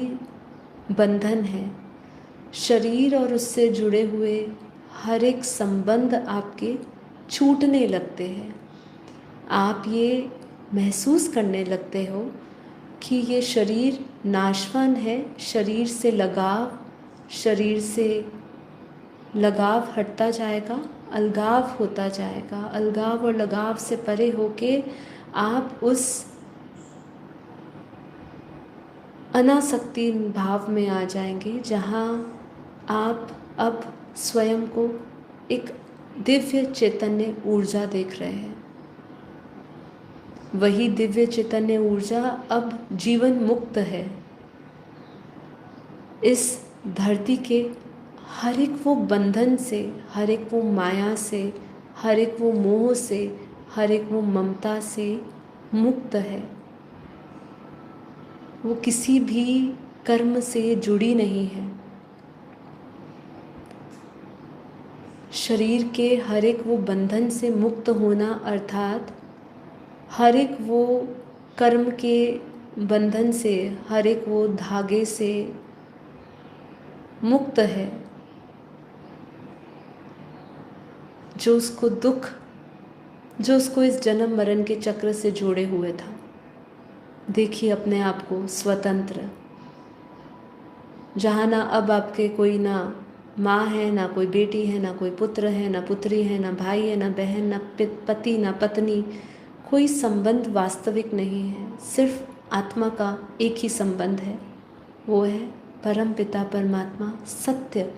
बंधन है, शरीर और उससे जुड़े हुए हर एक संबंध आपके छूटने लगते हैं। आप ये महसूस करने लगते हो कि ये शरीर नाशवान है, शरीर से लगाव हटता जाएगा, अलगाव होता जाएगा। अलगाव और लगाव से परे होके आप उस अनासक्ति भाव में आ जाएंगे, जहाँ आप अब स्वयं को एक दिव्य चैतन्य ऊर्जा देख रहे हैं। वही दिव्य चैतन्य ऊर्जा अब जीवन मुक्त है। इस धरती के हर एक वो बंधन से, हर एक वो माया से, हर एक वो मोह से, हर एक वो ममता से मुक्त है। वो किसी भी कर्म से जुड़ी नहीं है। शरीर के हर एक वो बंधन से मुक्त होना अर्थात हर एक वो कर्म के बंधन से, हर एक वो धागे से मुक्त है, जो उसको इस जन्म मरण के चक्र से जोड़े हुए था। देखिए अपने आप को स्वतंत्र, जहाँ ना अब आपके कोई ना माँ है, ना कोई बेटी है, ना कोई पुत्र है, ना पुत्री है, ना भाई है, ना बहन, ना पति, ना पत्नी। कोई संबंध वास्तविक नहीं है, सिर्फ आत्मा का एक ही संबंध है, वो है परम पिता परमात्मा सत्य,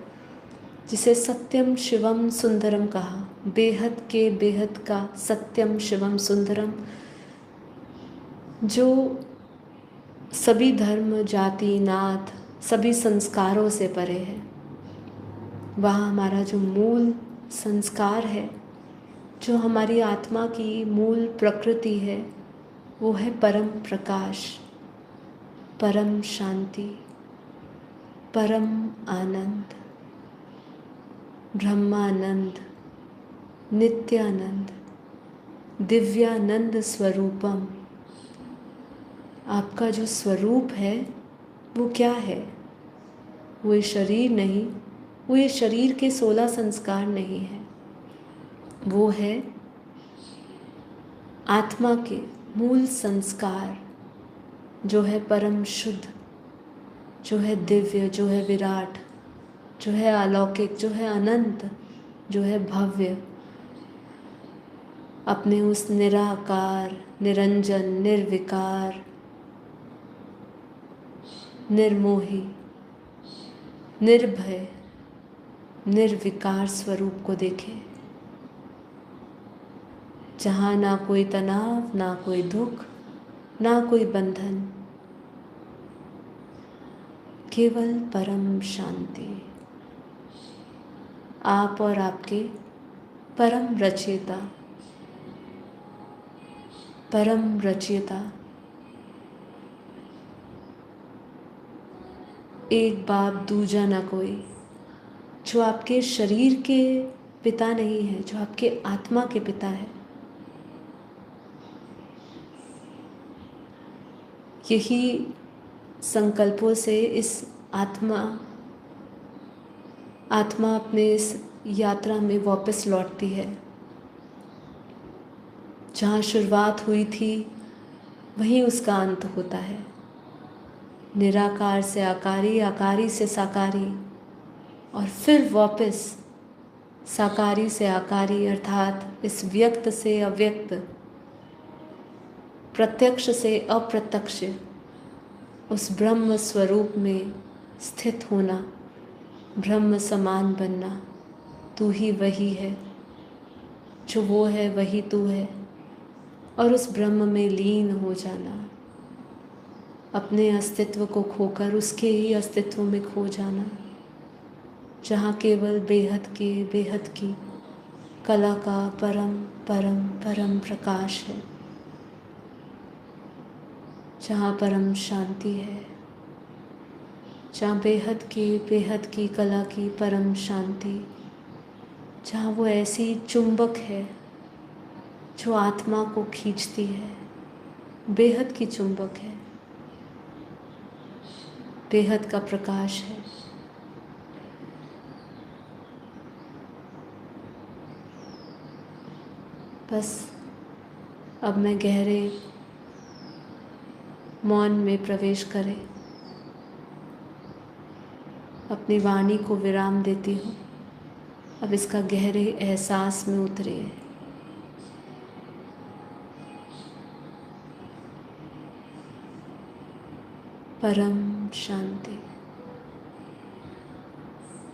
जिसे सत्यम शिवम सुंदरम कहा। बेहद के बेहद का सत्यम शिवम सुंदरम, जो सभी धर्म जाति नाथ सभी संस्कारों से परे है। वहाँ हमारा जो मूल संस्कार है, जो हमारी आत्मा की मूल प्रकृति है, वो है परम प्रकाश, परम शांति, परम आनंद, ब्रह्मानंद, नित्यानंद, दिव्यानंद स्वरूपम। आपका जो स्वरूप है वो क्या है? वो ये शरीर नहीं, वो ये शरीर के 16 संस्कार नहीं है, वो है आत्मा के मूल संस्कार, जो है परम शुद्ध, जो है दिव्य, जो है विराट, जो है अलौकिक, जो है अनंत, जो है भव्य। अपने उस निराकार, निरंजन, निर्विकार, निर्मोही, निर्भय, निर्विकार स्वरूप को देखें, जहाँ ना कोई तनाव, ना कोई दुख, ना कोई बंधन, केवल परम शांति। आप और आपके परम रचयिता एक बाप दूजा ना कोई, जो आपके शरीर के पिता नहीं है, जो आपके आत्मा के पिता है। यही संकल्पों से इस आत्मा अपने इस यात्रा में वापस लौटती है। जहाँ शुरुआत हुई थी वहीं उसका अंत होता है। निराकार से आकारी, आकारी से साकारी, और फिर वापस साकारी से आकारी, अर्थात इस व्यक्त से अव्यक्त, प्रत्यक्ष से अप्रत्यक्ष, उस ब्रह्म स्वरूप में स्थित होना, ब्रह्म समान बनना। तू ही वही है, जो वो है वही तू है, और उस ब्रह्म में लीन हो जाना, अपने अस्तित्व को खोकर उसके ही अस्तित्व में खो जाना, जहाँ केवल बेहद की कला का परम परम परम प्रकाश है, जहाँ परम शांति है, जहाँ बेहद की कला की परम शांति, जहाँ वो ऐसी चुंबक है जो आत्मा को खींचती है, बेहद की चुंबक है, बेहद का प्रकाश है। बस अब मैं गहरे मौन में प्रवेश करें, अपनी वाणी को विराम देती हूँ। अब इसका गहरे एहसास में उतरिए। परम शांति,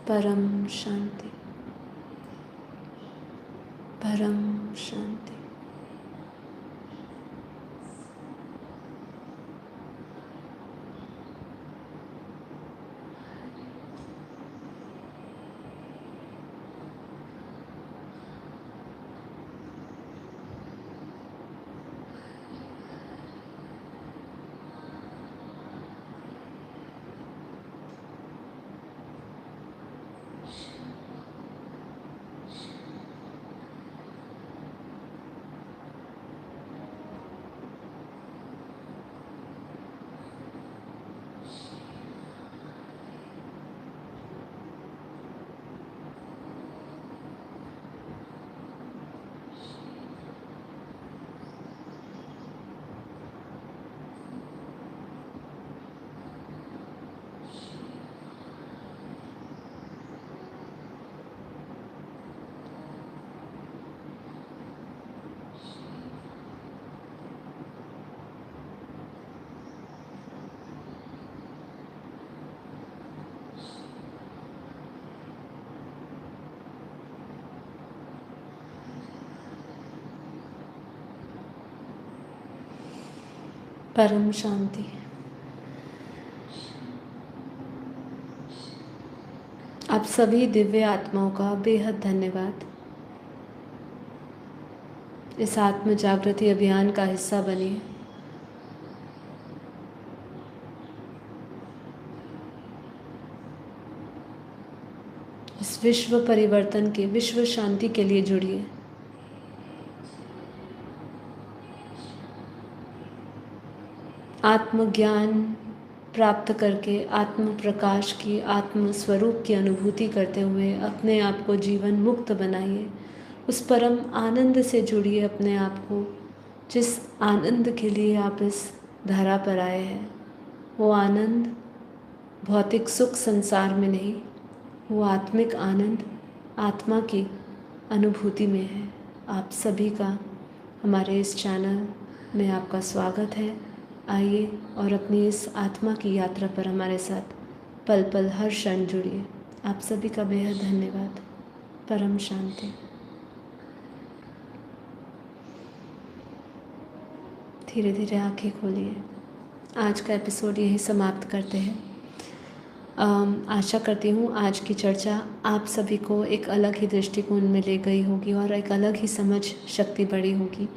परम शांति, परम शांति। परम शांति। आप सभी दिव्य आत्माओं का बेहद धन्यवाद। इस आत्म जागृति अभियान का हिस्सा बनिए। इस विश्व परिवर्तन के, विश्व शांति के लिए जुड़िए। आत्मज्ञान प्राप्त करके आत्म प्रकाश की, आत्म स्वरूप की अनुभूति करते हुए अपने आप को जीवन मुक्त बनाइए। उस परम आनंद से जुड़िए अपने आप को, जिस आनंद के लिए आप इस धरा पर आए हैं। वो आनंद भौतिक सुख संसार में नहीं, वो आत्मिक आनंद आत्मा की अनुभूति में है। आप सभी का हमारे इस चैनल में आपका स्वागत है। आइए और अपनी इस आत्मा की यात्रा पर हमारे साथ पल पल हर क्षण जुड़िए। आप सभी का बेहद धन्यवाद। परम शांति। धीरे धीरे आंखें खोलिए। आज का एपिसोड यहीं समाप्त करते हैं। आशा करती हूँ आज की चर्चा आप सभी को एक अलग ही दृष्टिकोण में ले गई होगी और एक अलग ही समझ शक्ति बढ़ी होगी।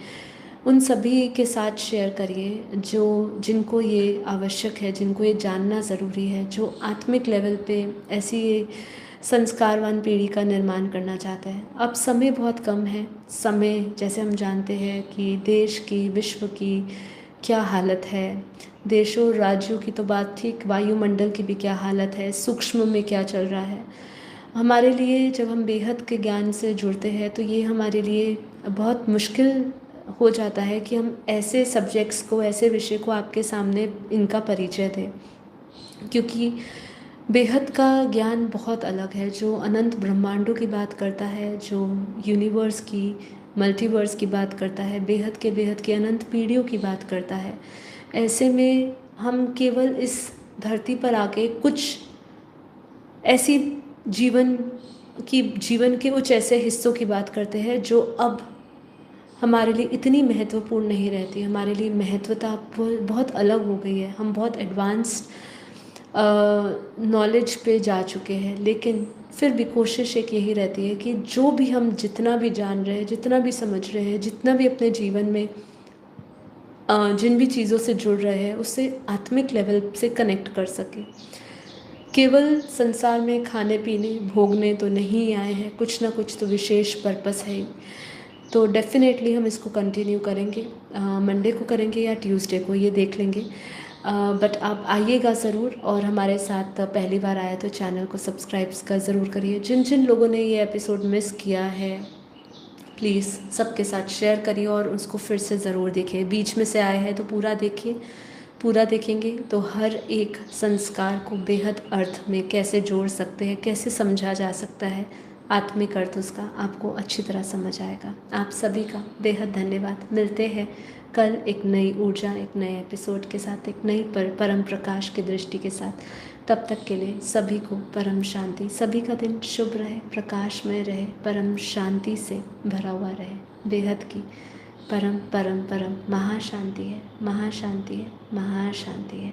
उन सभी के साथ शेयर करिए जिनको ये आवश्यक है, जिनको ये जानना ज़रूरी है, जो आत्मिक लेवल पे ऐसी संस्कारवान पीढ़ी का निर्माण करना चाहता है। अब समय बहुत कम है। समय जैसे हम जानते हैं कि देश की, विश्व की क्या हालत है, देशों राज्यों की तो बात ठीक, वायुमंडल की भी क्या हालत है, सूक्ष्म में क्या चल रहा है। हमारे लिए जब हम बेहद के ज्ञान से जुड़ते हैं तो ये हमारे लिए बहुत मुश्किल हो जाता है कि हम ऐसे सब्जेक्ट्स को, ऐसे विषय को आपके सामने इनका परिचय दें। क्योंकि बेहद का ज्ञान बहुत अलग है। जो अनंत ब्रह्मांडों की बात करता है, जो यूनिवर्स की, मल्टीवर्स की बात करता है, बेहद के अनंत पीढ़ियों की बात करता है। ऐसे में हम केवल इस धरती पर आके कुछ ऐसी जीवन जीवन के कुछ ऐसे हिस्सों की बात करते हैं जो अब हमारे लिए इतनी महत्वपूर्ण नहीं रहती। हमारे लिए महत्वता बहुत अलग हो गई है। हम बहुत एडवांस्ड नॉलेज पे जा चुके हैं, लेकिन फिर भी कोशिश एक यही रहती है कि जो भी हम जितना भी जान रहे हैं, जितना भी समझ रहे हैं, जितना भी अपने जीवन में जिन भी चीज़ों से जुड़ रहे हैं, उससे आत्मिक लेवल से कनेक्ट कर सके। केवल संसार में खाने पीने भोगने तो नहीं आए हैं, कुछ ना कुछ तो विशेष पर्पस है। तो डेफिनेटली हम इसको कंटिन्यू करेंगे, मंडे को करेंगे या ट्यूसडे को, ये देख लेंगे। बट आप आइएगा ज़रूर, और हमारे साथ पहली बार आया तो चैनल को सब्सक्राइब का ज़रूर करिए। जिन जिन लोगों ने ये एपिसोड मिस किया है, प्लीज़ सबके साथ शेयर करिए और उसको फिर से ज़रूर देखिए। बीच में से आए हैं तो पूरा देखिए। पूरा देखेंगे तो हर एक संस्कार को बेहद अर्थ में कैसे जोड़ सकते हैं, कैसे समझा जा सकता है, आत्मिक अर्थ उसका आपको अच्छी तरह समझ आएगा। आप सभी का बेहद धन्यवाद। मिलते हैं कल एक नई ऊर्जा, एक नए एपिसोड के साथ, एक नई परम प्रकाश की दृष्टि के साथ। तब तक के लिए सभी को परम शांति। सभी का दिन शुभ रहे, प्रकाशमय रहे, परम शांति से भरा हुआ रहे। बेहद की परम परम परम महाशांति है, महाशांति है, महाशांति है।